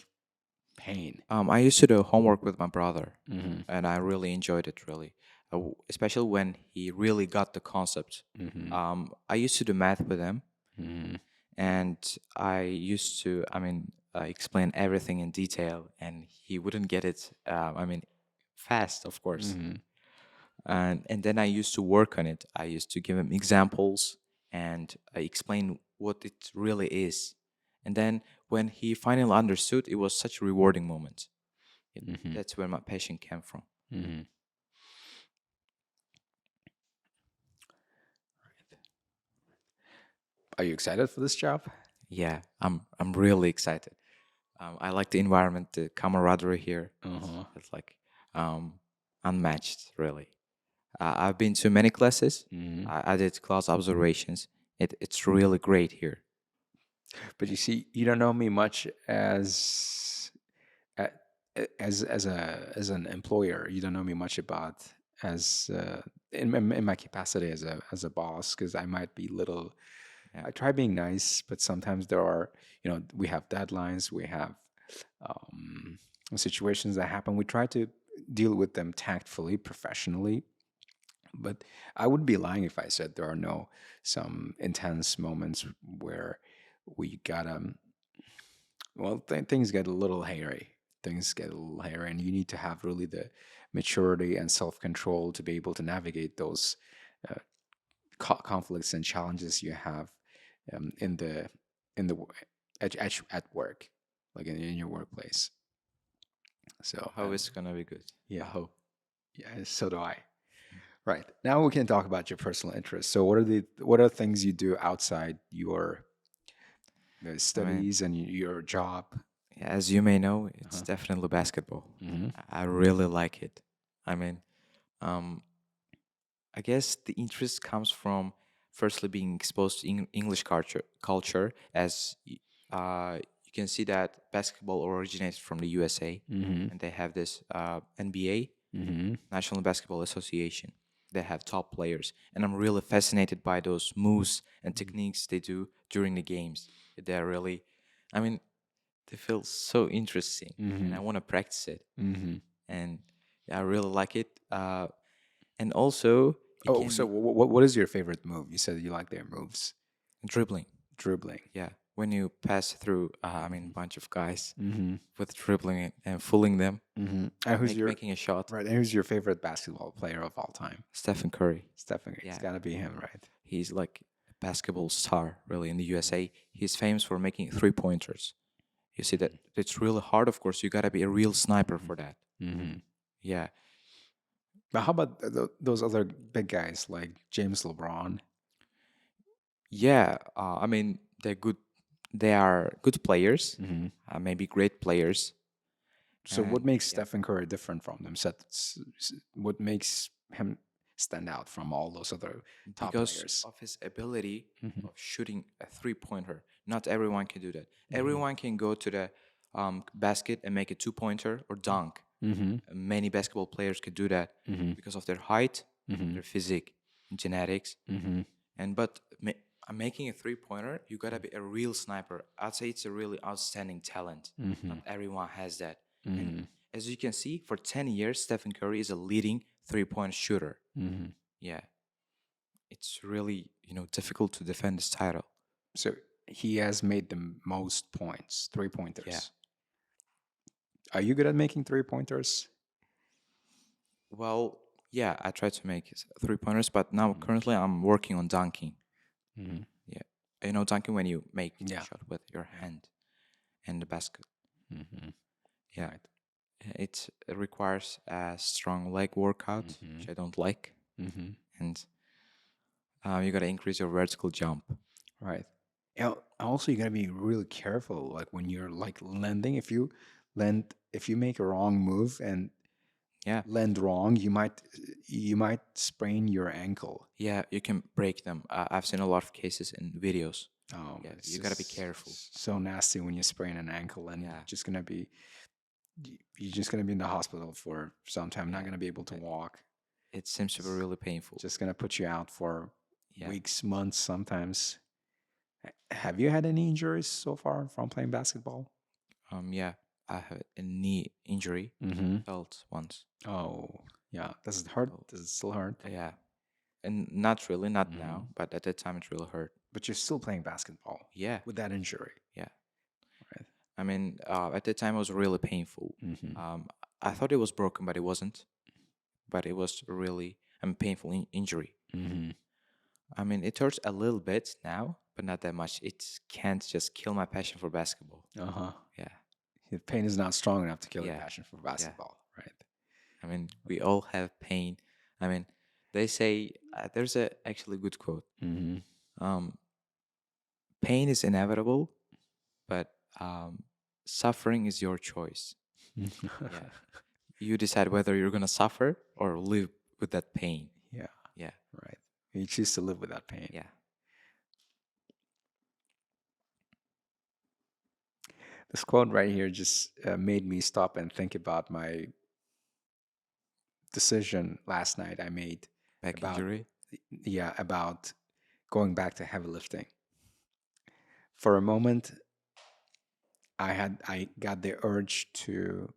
pain? I used to do homework with my brother, Mm-hmm. and I really enjoyed it, really, especially when he really got the concept. Mm-hmm. I used to do math with him, Mm-hmm. and I used to, explain everything in detail, and he wouldn't get it. Fast, of course. Mm-hmm. And then I used to work on it. I used to give him examples and explain what it really is. And then when he finally understood, it was such a rewarding moment. Mm-hmm. That's where my passion came from. Mm-hmm. Are you excited for this job? Yeah, I'm really excited. I like the environment, the camaraderie here. Uh-huh. It's like unmatched, really. I've been to many classes. Mm-hmm. I did class observations. It's really great here. But you see, you don't know me much as a- as an employer. You don't know me much about as in my capacity as a boss, because I might be little. Yeah. I try being nice, but sometimes there are, we have deadlines, we have um, situations that happen. We try to deal with them tactfully, professionally. But I would be lying if I said there are no some intense moments where we gotta, well, things get a little hairy. Things get a little hairy, and you need to have really the maturity and self control to be able to navigate those uh, conflicts and challenges you have in the at work, like in your workplace. So I hope it's gonna be good. yeah, I hope. yeah, so do I. Right, now we can talk about your personal interests. So what are things you do outside your I mean, studies and your job? yeah, as you may know, it's Uh-huh. definitely basketball. Hmm. I really like it. I mean, um, I guess the interest comes from firstly being exposed to English culture, as you can see that basketball originates from the USA, Hmm. and they have this NBA, Hmm. National Basketball Association. They have top players, and I'm really fascinated by those moves and techniques they do during the games. They're really, I mean, they feel so interesting, and Hmm. I want to practice it. Hmm. And yeah, I really like it. And also, it Oh, can so be what is your favorite move? You said you like their moves. dribbling. Dribbling. Yeah. when you pass through, bunch of guys Mm-hmm. with dribbling it and fooling them, Mm-hmm. And who's your making a shot. right? And who's your favorite basketball player of all time? Stephen Curry. Stephen. It's Yeah, gotta be him, right? he's like a basketball star, really, in the USA. He's famous for making 3 pointers. You see that it's really hard. Of course, you gotta be a real sniper for that. Mm-hmm. Yeah, But how about those other big guys like James LeBron? yeah. They're good. They are good players. Mm-hmm. Maybe great players. So what makes Yeah, Stephen Curry different from them? What makes him stand out from all those other top because players? of his ability Mm-hmm. of shooting a 3 pointer. Not everyone can do that. Mm-hmm. Everyone can go to the basket and make a 2 pointer or dunk. Mm-hmm. Many basketball players could do that Mm-hmm. because of their height, Mm-hmm. their physique, genetics. Mm-hmm. And but making a 3 pointer, you gotta be a real sniper. I'd say it's a really outstanding talent. Mm-hmm. Not everyone has that. Mm-hmm. And as you can see, for 10 years, Stephen Curry is a leading 3 point shooter. Mm-hmm. Yeah, it's really difficult to defend this title. So he has made the most points, 3 pointers. Yeah. Are you good at making 3 pointers? Well, yeah, I try to make 3 pointers, but now currently I'm working on dunking. Mm-hmm. Yeah, dunking when you make the Yeah. shot with your hand and the basket. Mm-hmm. Yeah, Right. it requires a strong leg workout, which I don't like, Mm-hmm. and you gotta increase your vertical jump. Right. And also, you gotta be really careful, like when you're like landing. If you make a wrong move and Yeah, land wrong, you might sprain your ankle. yeah, you can break them. I've seen a lot of cases in videos. Yeah, It's you gotta be just careful. so nasty when you sprain an ankle, and Yeah. you're just gonna be in the hospital for some time. Not gonna be able to walk. It seems to be really painful. Just gonna put you out for Yeah. weeks, months, sometimes. Have you had any injuries so far from playing basketball? Yeah, I have a knee injury Mm-hmm. felt once. Oh, yeah. Does it hurt? Does it still hurt? Yeah, and not really, not now, but at that time it really hurt. But you're still playing basketball Yeah, with that injury, yeah. right? At that time it was really painful. Mm-hmm. I thought it was broken, but it wasn't. But it was really a painful injury. Mm-hmm. It hurts a little bit now, but not that much. It can't just kill my passion for basketball. Uh-huh. Yeah. The pain is not strong enough to kill your Yeah. passion for basketball, right? We all have pain. They say there's a actually good quote. Mm-hmm. Pain is inevitable, but suffering is your choice. Yeah. You decide whether you're gonna suffer or live with that pain. Yeah, Yeah. right. You choose to live with that pain. Yeah. This quote right here just made me stop and think about my decision last night I made Back about injury. about going back to heavy lifting. For a moment, I got the urge to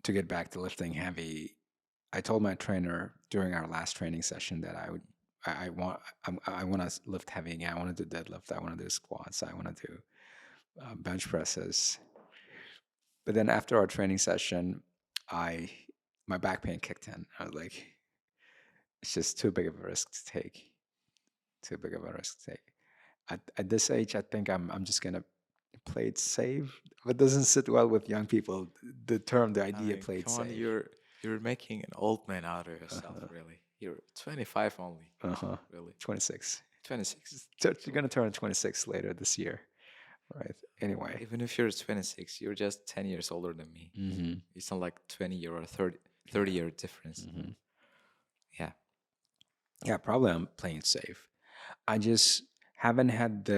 get back to lifting heavy. I told my trainer during our last training session that I want to lift heavy again. I want to do deadlift. I want to do squats. I want to do bench presses. But then after our training session, my back pain kicked in. I was like, it's just too big of a risk to take. Too big of a risk to take. At this age, I think I'm just gonna play it safe. But it doesn't sit well with young people. The idea, play it Come on, safe. you're making an old man out of yourself, really. You're 25 only. Really. 26. 26. You're gonna turn 26 later this year, right? Anyway. Even if you're 26, you're just 10 years older than me. Mm-hmm. It's not like 20-year or 30-year difference. Mm-hmm. Yeah. Yeah, probably I'm playing it safe. I just haven't had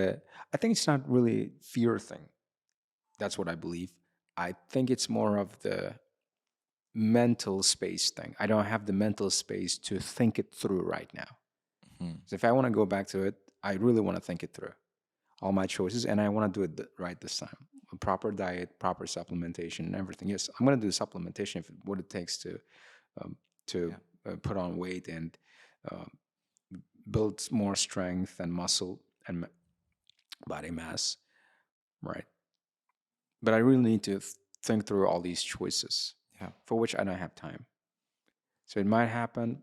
I think it's not really fear thing. That's what I believe. I think it's more of the mental space thing. I don't have the mental space to think it through right now. Mhm. So if I want to go back to it, I really want to think it through, all my choices, and I want to do it right this time. A proper diet, proper supplementation, and everything. Yes, I'm going to do supplementation if what it takes to put on weight and uh, build more strength and muscle and body mass, right? But I really need to think through all these choices, Yeah. for which I don't have time. So it might happen,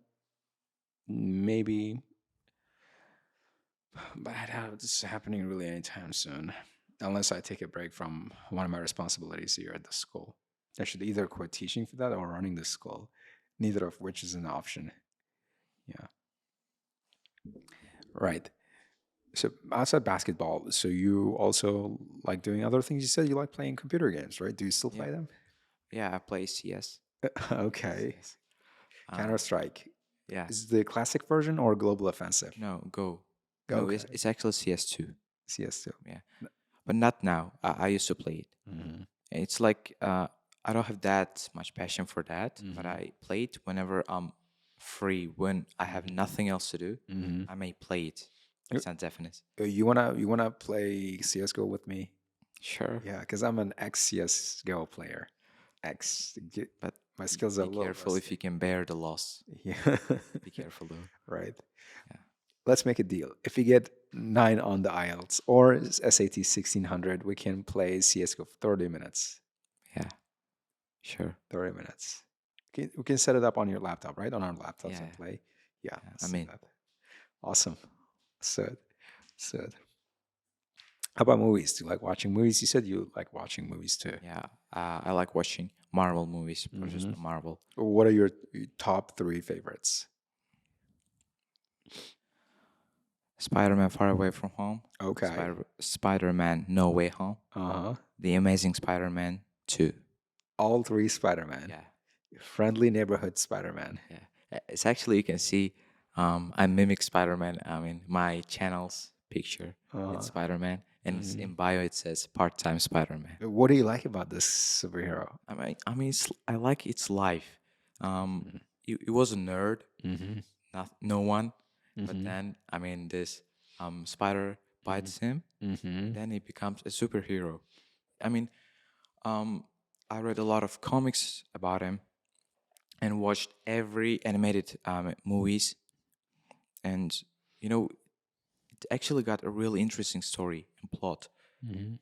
maybe, but I doubt it's happening really anytime soon, unless I take a break from one of my responsibilities here at the school. I should either quit teaching for that or running the school, neither of which is an option. Yeah, right. So outside basketball, so you also like doing other things. You said you like playing computer games, right? Do you still Yeah. play them? Yeah. I play CS. Okay. CS. Counter Um. Strike. Yeah. Is the classic version or global offensive? No. Go. No. Okay. It's actually CS2. CS2. Yeah. But not now. I used to play it. Mm-hmm. It's like I don't have that much passion for that, but Mm-hmm. I play it whenever I'm free. When I have nothing else to do, Mm-hmm. I may play it. But it's not definite. You wanna play CS:GO with me? Sure, Yeah, because I'm an ex CS:GO player. Ex. but My skills are a be little careful if you rusty. can bear the loss. Yeah. Be careful though. Right. Yeah, Let's make a deal. If you get 9 on the IELTS or SAT 1600, we can play CS:GO for 30 minutes. yeah, sure. 30 minutes. We can set it up on your laptop, right? On our laptops Yeah, and play. Yeah, yeah. I let's do mean, that. Awesome. So, so how about movies? Do you like watching movies? You said you like watching movies too. yeah. I like watching Marvel movies produced Hmm. by Marvel. What are your top 3 favorites? Spider-Man: Far Away from Home. Okay. Spider-Man: No Way Home. Uh-huh. The Amazing Spider-Man 2. All 3 Spider-Man. Yeah. Friendly neighborhood Spider-Man. Yeah, it's actually you can see I mimic Spider-Man. I mean, my channel's picture it's Uh-huh. Spider-Man, and it's Hmm. in bio it says part-time Spider-Man. What do you like about this superhero? I mean, I like its life. Um, Mm-hmm. he was a nerd, Mm-hmm. not no one, but Mm-hmm. then I mean this spider bites him, Mm-hmm. then he becomes a superhero. I mean, um, I read a lot of comics about him and watched every animated movies, and you know it actually got a really interesting story and plot. Mm-hmm.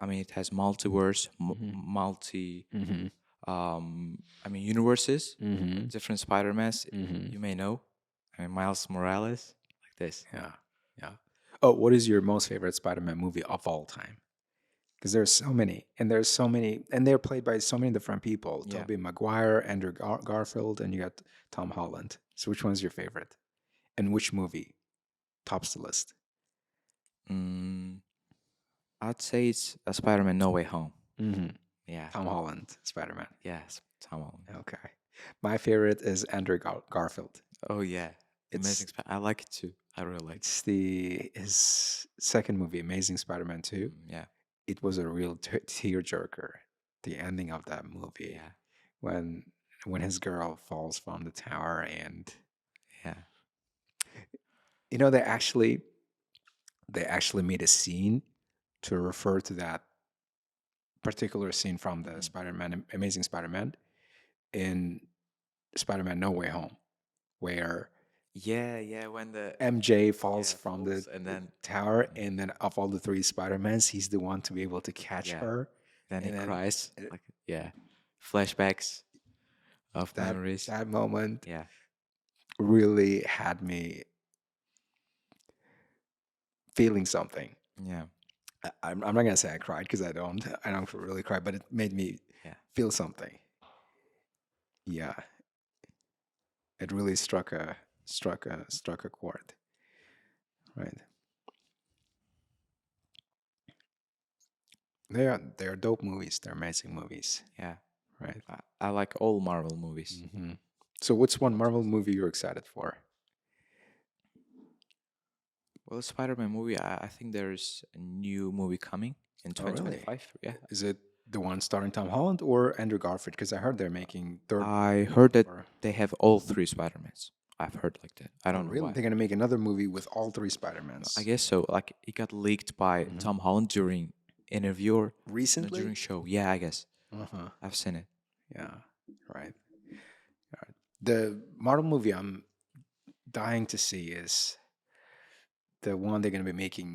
I mean, it has multiverse, multi, I mean, universes, Mm-hmm. different Spider-Mans. Mm-hmm. You may know. I mean, Miles Morales, like this. Yeah. Yeah. Oh, what is your most favorite Spider-Man movie of all time? Because there's so many, and there's so many, and they're played by so many different people. Yeah. Tobey Maguire, Andrew Garfield, and you got Tom Holland. So which one's your favorite? And which movie tops the list? Mm, I'd say it's a Spider-Man: No Way Home. Mm-hmm. Yeah. Tom Holland, Spider-Man. Yes, Tom Holland. Okay. My favorite is Andrew Garfield. Oh yeah, It's Amazing. I like it too. I really like it. it's the his second movie, Amazing Spider-Man 2. Yeah. It was a real tearjerker. The ending of that movie Yeah. when when his girl falls from the tower, and Yeah. you know they actually made a scene to refer to that particular scene from the Mhm. Spider-Man Amazing Spider-Man in Spider-Man No Way Home, where Yeah, yeah. When the MJ falls yeah from the falls and then tower, and then of all the 3 Spider-Mans, he's the one to be able to catch yeah, her. then he And then cries like yeah, flashbacks of that memories. that moment Yeah, really had me feeling something. yeah, I'm not gonna say I cried because I don't really cry, but it made me yeah, feel something. Yeah, it really struck a chord. Right. They are dope movies. They're amazing movies. yeah. Right. I like all Marvel movies. Hmm. So what's one Marvel movie you're excited for? Well, Spider-Man movie. I think there's a new movie coming in Oh, really? 2025. Yeah, Is it the one starring Tom Holland or Andrew Garfield? Because I heard they're making third I movie heard that for. they have all three Spider-Mans. I've heard like that. I Oh, don't know really? why. They're gonna make another movie with all 3 I Spider-Mans. guess so. Like it got leaked by Hmm. Tom Holland during interview or no, during Recently? show. Yeah, I guess Uh-huh. I've seen it. Yeah. Right. All right. The Marvel movie I'm dying to see is the one they're gonna be making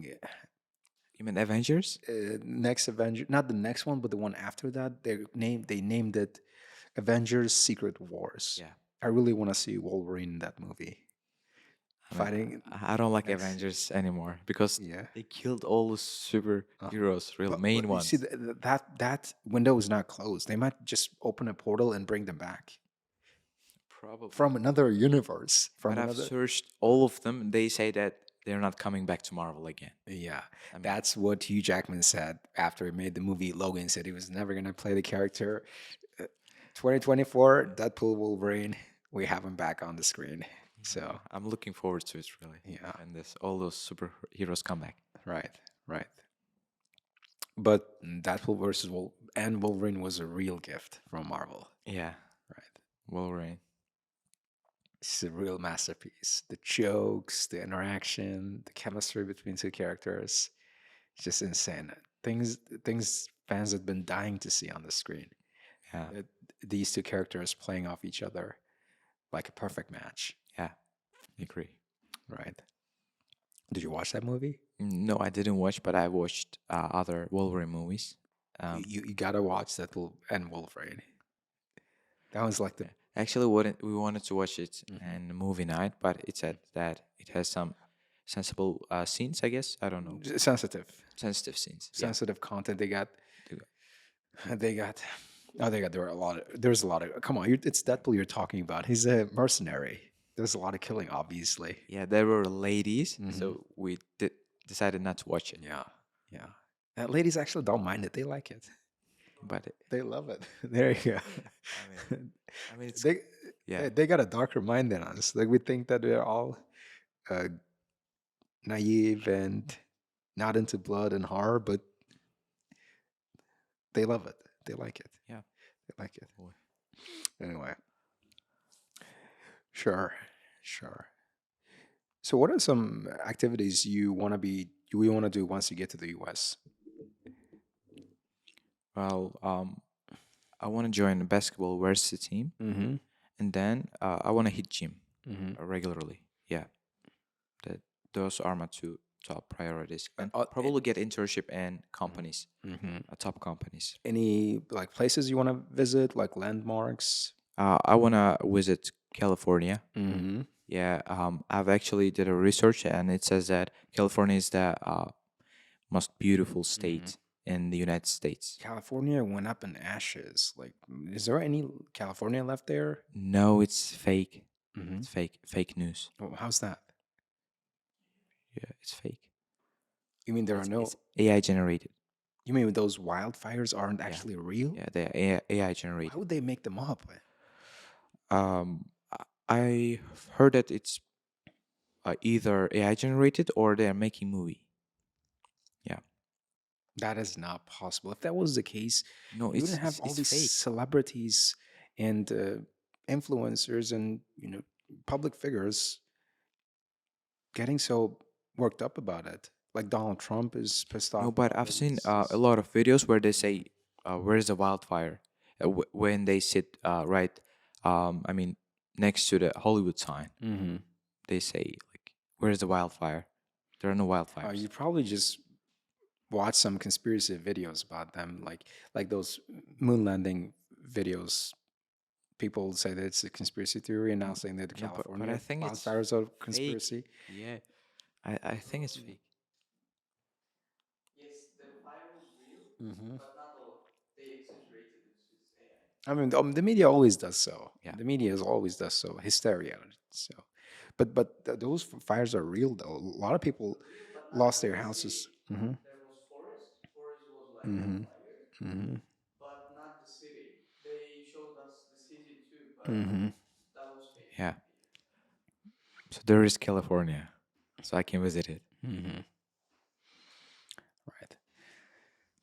You mean Avengers? next Avenger, not the next one, but the one after that. They named it Avengers: Secret Wars. Yeah. I really want to see Wolverine in that movie I mean, fighting I don't like next. Avengers anymore because Yeah. they killed all the superheroes, real main You see ones. that window is not closed. They might just open a portal and bring them back Probably. from another universe, But from I've another. searched all of them, and they say that they're not coming back to Marvel again. Yeah, I mean, that's what Hugh Jackman said after he made the movie. Logan said he was never gonna play the character. 2024, Deadpool Wolverine, we have him back on the screen. yeah, So I'm looking forward to it really. yeah, And this all those superheroes come back. right, right. But Deadpool versus Wolverine was a real gift from Marvel, Yeah, right? Wolverine. It's a real masterpiece. The jokes, the interaction, the chemistry between two characters, it's just insane. Things fans have been dying to see on the screen. Yeah, Uh, These two characters playing off each other like a perfect match, yeah, agree. right? Did you watch that movie? No, I didn't watch, but I watched other Wolverine movies. You gotta watch Deadpool and Wolverine. That was like the Yeah. Actually, we wanted to watch it in movie night, but it said that it has some sensible scenes. I guess I don't know, sensitive, sensitive scenes. Yeah. sensitive content. They got- They got. Oh, they got. There were a lot of. There's a lot of. Come on, it's Deadpool you're talking about. He's a mercenary. There's a lot of killing, obviously. Yeah, there were ladies, so we decided not to watch it. Yeah, yeah. Ladies actually don't mind it. They like it. But They love it. There you go. I mean, it's they, yeah, they got a darker mind than us. Like we think that we're all uh, naive and not into blood and horror, but they love it. They like it. yeah. They like it. Boy. Anyway, sure, sure. So, what are some activities you want to do once you get to the US? Well, I want to join a basketball varsity team, Mm-hmm. and then I want to hit gym Mm-hmm. regularly. Yeah, that those are my two top priorities, and Uh, probably get internship in companies, mm-hmm. top companies. Any like places you want to visit, like landmarks? I want to visit California. Mm-hmm. Yeah, I've actually did a research, and it says that California is the most beautiful state in the United States. California went up in ashes. Like, is there any California left there? No, it's fake. Mm-hmm. It's fake news. How's that? Yeah, it's fake. You mean there are It's, no? it's AI generated. You mean those wildfires aren't Yeah. actually real? Yeah, they're AI Why generated. would they make them up? Um, I heard that it's either AI generated or they're making movie. Yeah. That is not possible. If that was the case, No, you wouldn't have all it's these fake. celebrities and influencers and public figures getting so worked up about it. Like Donald Trump is pissed off No, but about I've it. seen It's a just- lot of videos where they say, "Where's the wildfire?" When they sit right, I mean, next to the Hollywood sign, Mhm. they say like, "Where's the wildfire?" There are no wildfires. You probably just watch some conspiracy videos about them, like those moon landing videos. People say that it's a conspiracy theory, and now saying that the No, but California I think it's wildfires are fake. conspiracy. Yeah, I think it's fake. Mm-hmm. I mean, the media always does so. Yeah. The media is always does so. Hysteria. So, but those fires are real though. A lot of people lost their houses. Mm-hmm. Mm-hmm. Mm-hmm. Mm-hmm. Yeah. So there is California, so I can visit it. Mm-hmm. Right.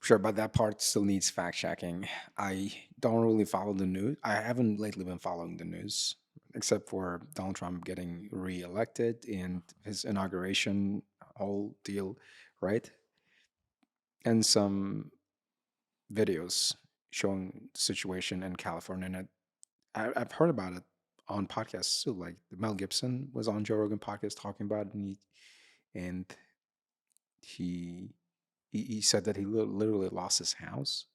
Sure, but that part still needs fact checking. I don't really follow the news. I haven't lately been following the news, except for Donald Trump getting reelected and his inauguration whole deal, right? And some videos showing the situation in California. And I've heard about it on podcasts too. Like Mel Gibson was on Joe Rogan podcast talking about it, and he he said that he literally lost his house.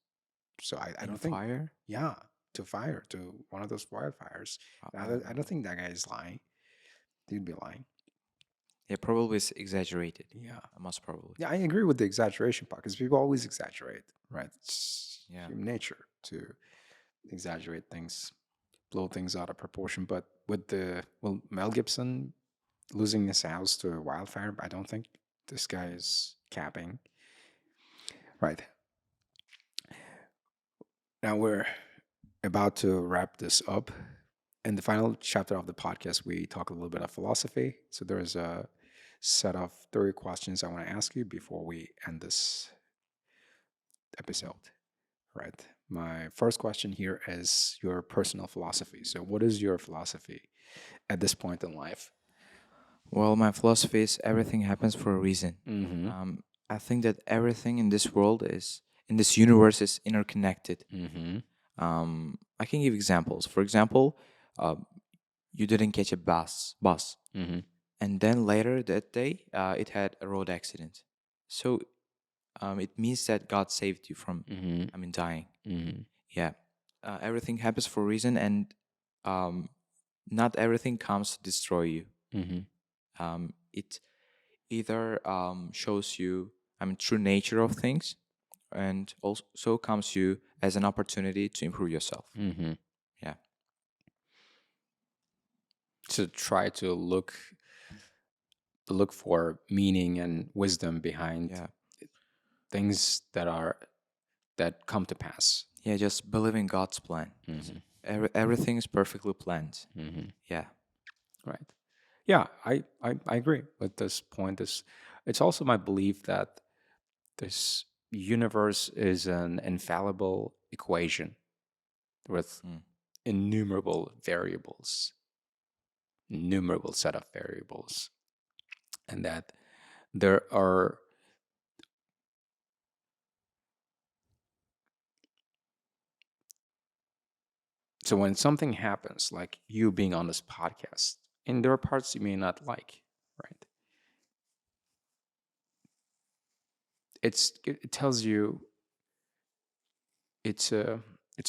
So I In don't think, fire? yeah, to fire, to one of those wildfires. I don't think that guy is lying. He'd be lying. Yeah, probably it's exaggerated. Yeah. Most probably. Yeah, I agree with the exaggeration part because people always exaggerate, right? It's Yeah. human nature to exaggerate things, blow things out of proportion. But with Mel Gibson losing his house to a wildfire, I don't think this guy is capping. Right. Now we're about to wrap this up. In the final chapter of the podcast, we talk a little bit of philosophy. So there's a set of 30 questions I want to ask you before we end this episode. Right. My first question here is your personal philosophy. So, what is your philosophy at this point in life? Well, my philosophy is everything happens for a reason. Mm-hmm. I think that everything in this world in this universe is interconnected. Mm-hmm. I can give examples. For example, uh, you didn't catch a bus, Mm-hmm. and then later that day, it had a road accident. So it means that God saved you from, Mm-hmm. dying. Mm-hmm. Yeah, everything happens for a reason, and um, not everything comes to destroy you. Mm-hmm. It either shows you, true nature of things, and also comes you as an opportunity to improve yourself. Mm-hmm. Yeah. To try to look for meaning and wisdom behind Yeah. things that come to pass. Yeah, just believe in God's plan. Mm-hmm. Everything is perfectly planned. Mm-hmm. Yeah. Right. Yeah, I agree with this point. It's also my belief that this universe is an infallible equation with Mm. innumerable variables, innumerable set of variables, and that there are so when something happens, like you being on this podcast, and there are parts you may not like, right? It tells you it's a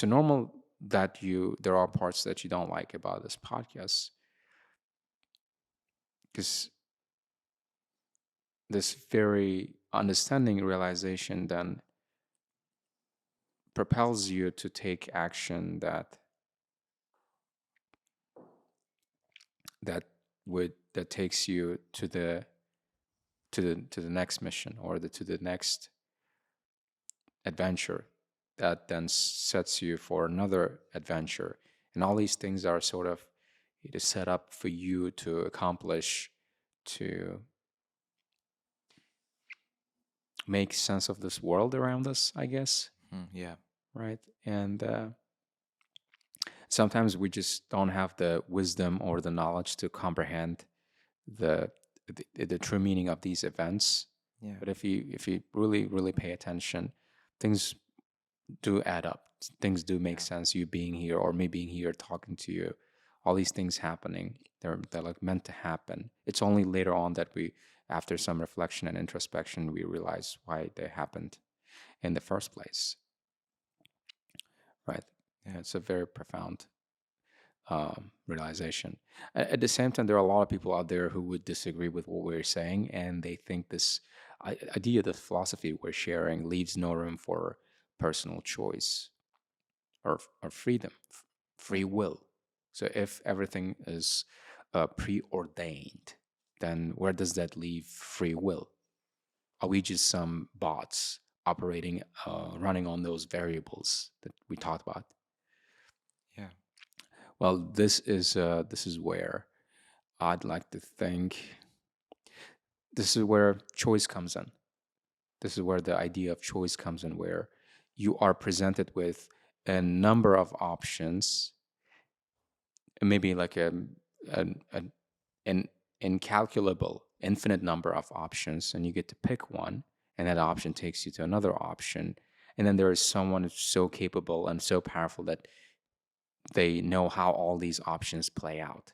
normal that you there are parts that you don't like about this podcast because this very understanding realization then propels you to take action that that takes you to the next mission or to the next adventure that then sets you for another adventure, and all these things are sort of it is set up for you to accomplish, to make sense of this world around us, I guess. Yeah. Right. And sometimes we just don't have the wisdom or the knowledge to comprehend the the true meaning of these events. Yeah. But if you really pay attention, things do add up. Things do make sense. You being here or me being here talking to you, all these things happening, they're like meant to happen. It's only later on that we, after some reflection and introspection, we realize why they happened in the first place. Right. Yeah. It's a very profound realization. At the same time, there are a lot of people out there who would disagree with what we're saying, and they think this idea, the philosophy we're sharing, leaves no room for personal choice or freedom, free will. So if everything is preordained, then where does that leave free will? Are we just some bots operating, running on those variables that we talked about? Yeah. Well, this is where I'd like to think. This is where choice comes in. This is where the idea of choice comes in, where you are presented with a number of options, maybe like an incalculable, infinite number of options, and you get to pick one, and that option takes you to another option. And then there is someone who's so capable and so powerful that they know how all these options play out.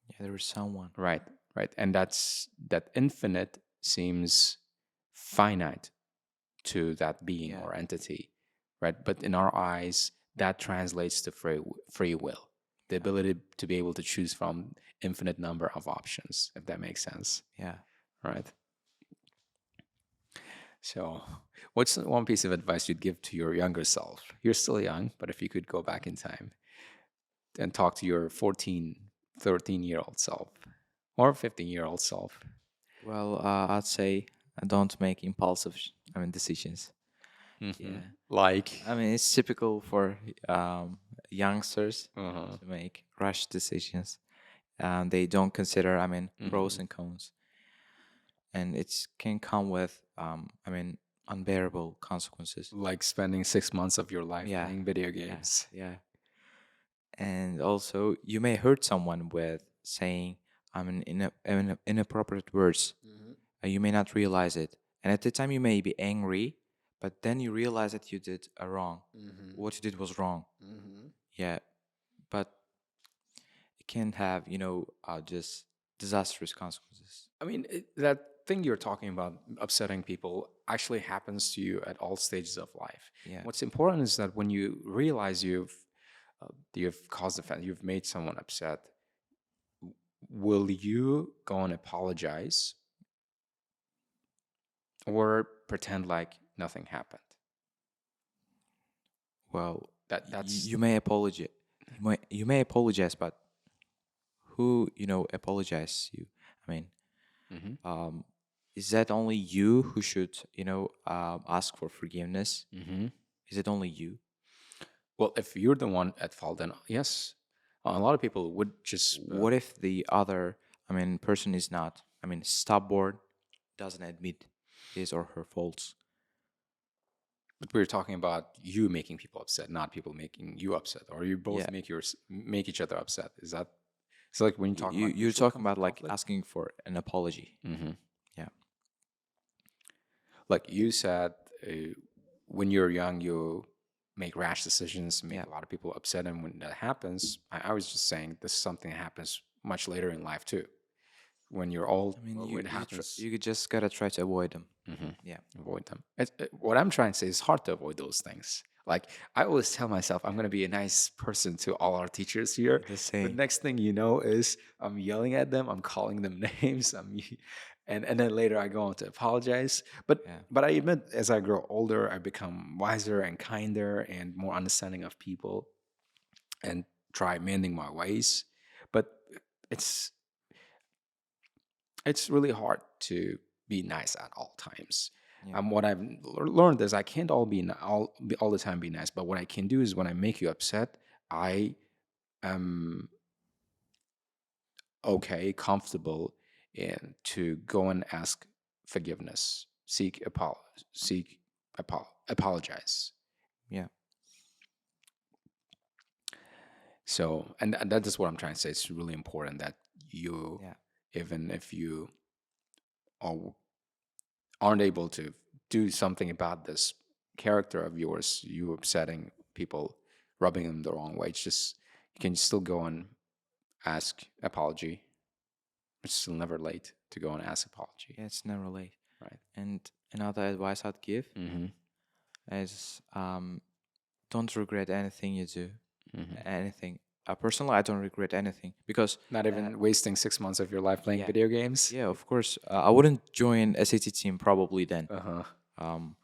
Yeah. There is someone. Right, right? And that infinite seems finite to that being Yeah. or entity, right? But in our eyes, that translates to free will, the ability to be able to choose from infinite number of options, if that makes sense, Yeah. right? So, what's one piece of advice you'd give to your younger self? You're still young, but if you could go back in time and talk to your 14, 13-year-old self or 15-year-old self. Well, I'd say don't make impulsive, decisions. Mm-hmm. Yeah. Like, It's typical for youngsters uh-huh. to make rash decisions. They don't consider, pros Mm-hmm. and cons, and it can come with, unbearable consequences. Like spending 6 months of your life Yeah, playing video yeah, games. yeah. And also, you may hurt someone with saying, inappropriate words. Mm-hmm. You may not realize it, and at the time you may be angry, but then you realize that you did a wrong. Mm-hmm. What you did was wrong. Mm-hmm. Yeah, but it can have, just disastrous consequences. I mean, that thing you're talking about, upsetting people, actually happens to you at all stages of life. Yeah. What's important is that when you realize you've caused offense, you've made someone upset, will you go and apologize or pretend like nothing happened? Well, That's you may apologize. You may apologize, but who apologize you? I mean, hmm um, is that only you who should ask for forgiveness? hmm Is it only you? well, if you're the one at fault, then yes, a lot of people would just. What if the other, person is not, stubborn, doesn't admit his or her faults? But we're talking about you making people upset, not people making you upset, or you Yeah, both make each other upset. Is that? It's like when you talk about you're mutual talking about like conflict. asking for an apology. hmm Yeah, Like you said, when you're young, you make rash decisions, make yeah. a lot of people upset, and when that happens, I was just saying this is something that happens much later in life too. When you're old, You it happens. you just gotta try to avoid them. hmm Yeah, Avoid them. What I'm trying to say is hard to avoid those things. Like I always tell myself, I'm gonna be a nice person to all our teachers here. the But same. next thing you know is I'm yelling at them, I'm calling them names, and then later I go on to apologize. But Yeah, but I admit, as I grow older, I become wiser and kinder and more understanding of people, and try mending my ways. But it's it's really hard to be nice at all times. yeah, What I've learned is I can't all the time be nice, but what I can do is when I make you upset, I am okay, comfortable, and to go and ask forgiveness, seek apologize. yeah, So, and that is what I'm trying to say. It's really important that you, yeah, even if you are aren't able to do something about this character of yours, you upsetting people, rubbing them the wrong way, it's just you can still go and ask apology. It's still never late to go and ask apology, yeah. It's never late. right? And another advice I'd give Mm-hmm. is, don't regret anything you do. Mm-hmm. Anything. Personally, I don't regret anything because, Not even wasting 6 months of your life playing yeah, video games. yeah, of course, I wouldn't join SAT team probably then. Uh huh. Um,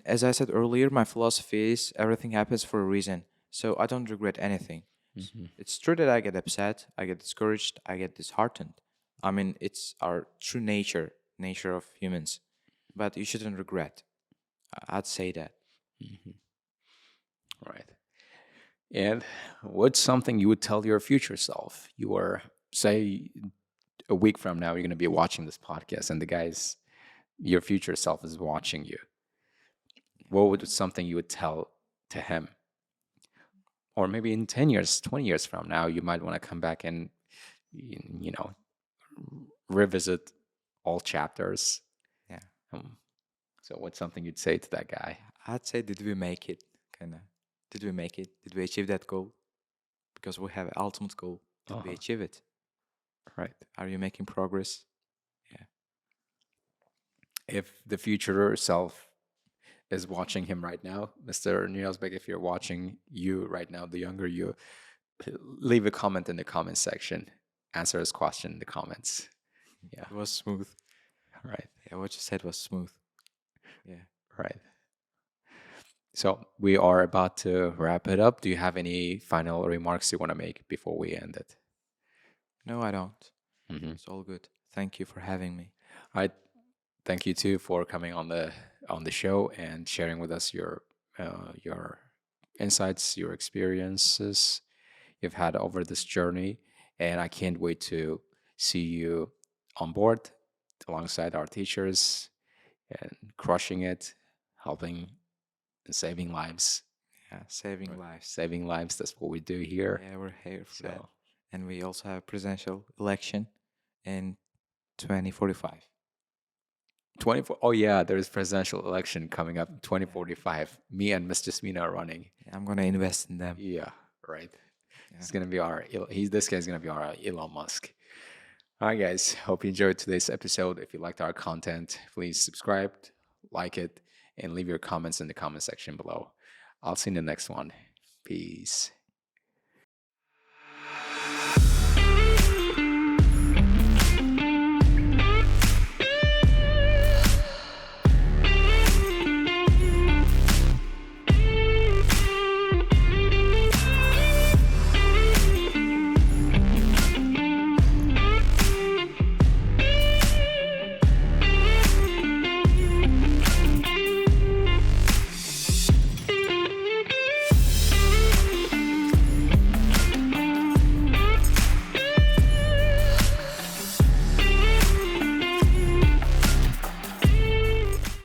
as I said earlier, my philosophy is everything happens for a reason. So I don't regret anything. Mm-hmm. It's true that I get upset, I get discouraged, I get disheartened. It's our true nature of humans. But you shouldn't regret. I'd say that. Mm-hmm. Right. And what's something you would tell your future self? You are, say, a week from now, you're going to be watching this podcast, and the guys, your future self, is watching you. What would something you would tell to him? Or maybe in 10 years, 20 years from now, you might want to come back and, you know, revisit all chapters. Yeah. Um, so, what's something you'd say to that guy? I'd say, did we make it? Kinda. Did we make it? Did we achieve that goal? Because we have an ultimate goal. Did we Uh-huh. achieve it? Right. Are you making progress? Yeah. If the future self is watching him right now, Mr. Niyozbek, if you're watching you right now, the younger you, leave a comment in the comment section. Answer his question in the comments. Yeah. It was smooth. Right. Yeah, what you said was smooth. Yeah. Right. So we are about to wrap it up. Do you have any final remarks you want to make before we end it? No, I don't. Mm-hmm. It's all good. Thank you for having me. I thank you too for coming on the show and sharing with us your insights, your experiences you've had over this journey, and I can't wait to see you on board alongside our teachers and crushing it, helping and saving lives. Yeah, saving lives. Saving lives, that's what we do here. Yeah, we're here for that. So And we also have presidential election in 2045. 24, oh yeah, there is presidential election coming up in 2045. Me and Mr. Smina are running. Yeah, I'm gonna invest in them. Yeah, right. Yeah. He's gonna be this guy's gonna be our Elon Musk. All right, guys. Hope you enjoyed today's episode. If you liked our content, please subscribe, like it, and leave your comments in the comment section below. I'll see you in the next one. Peace.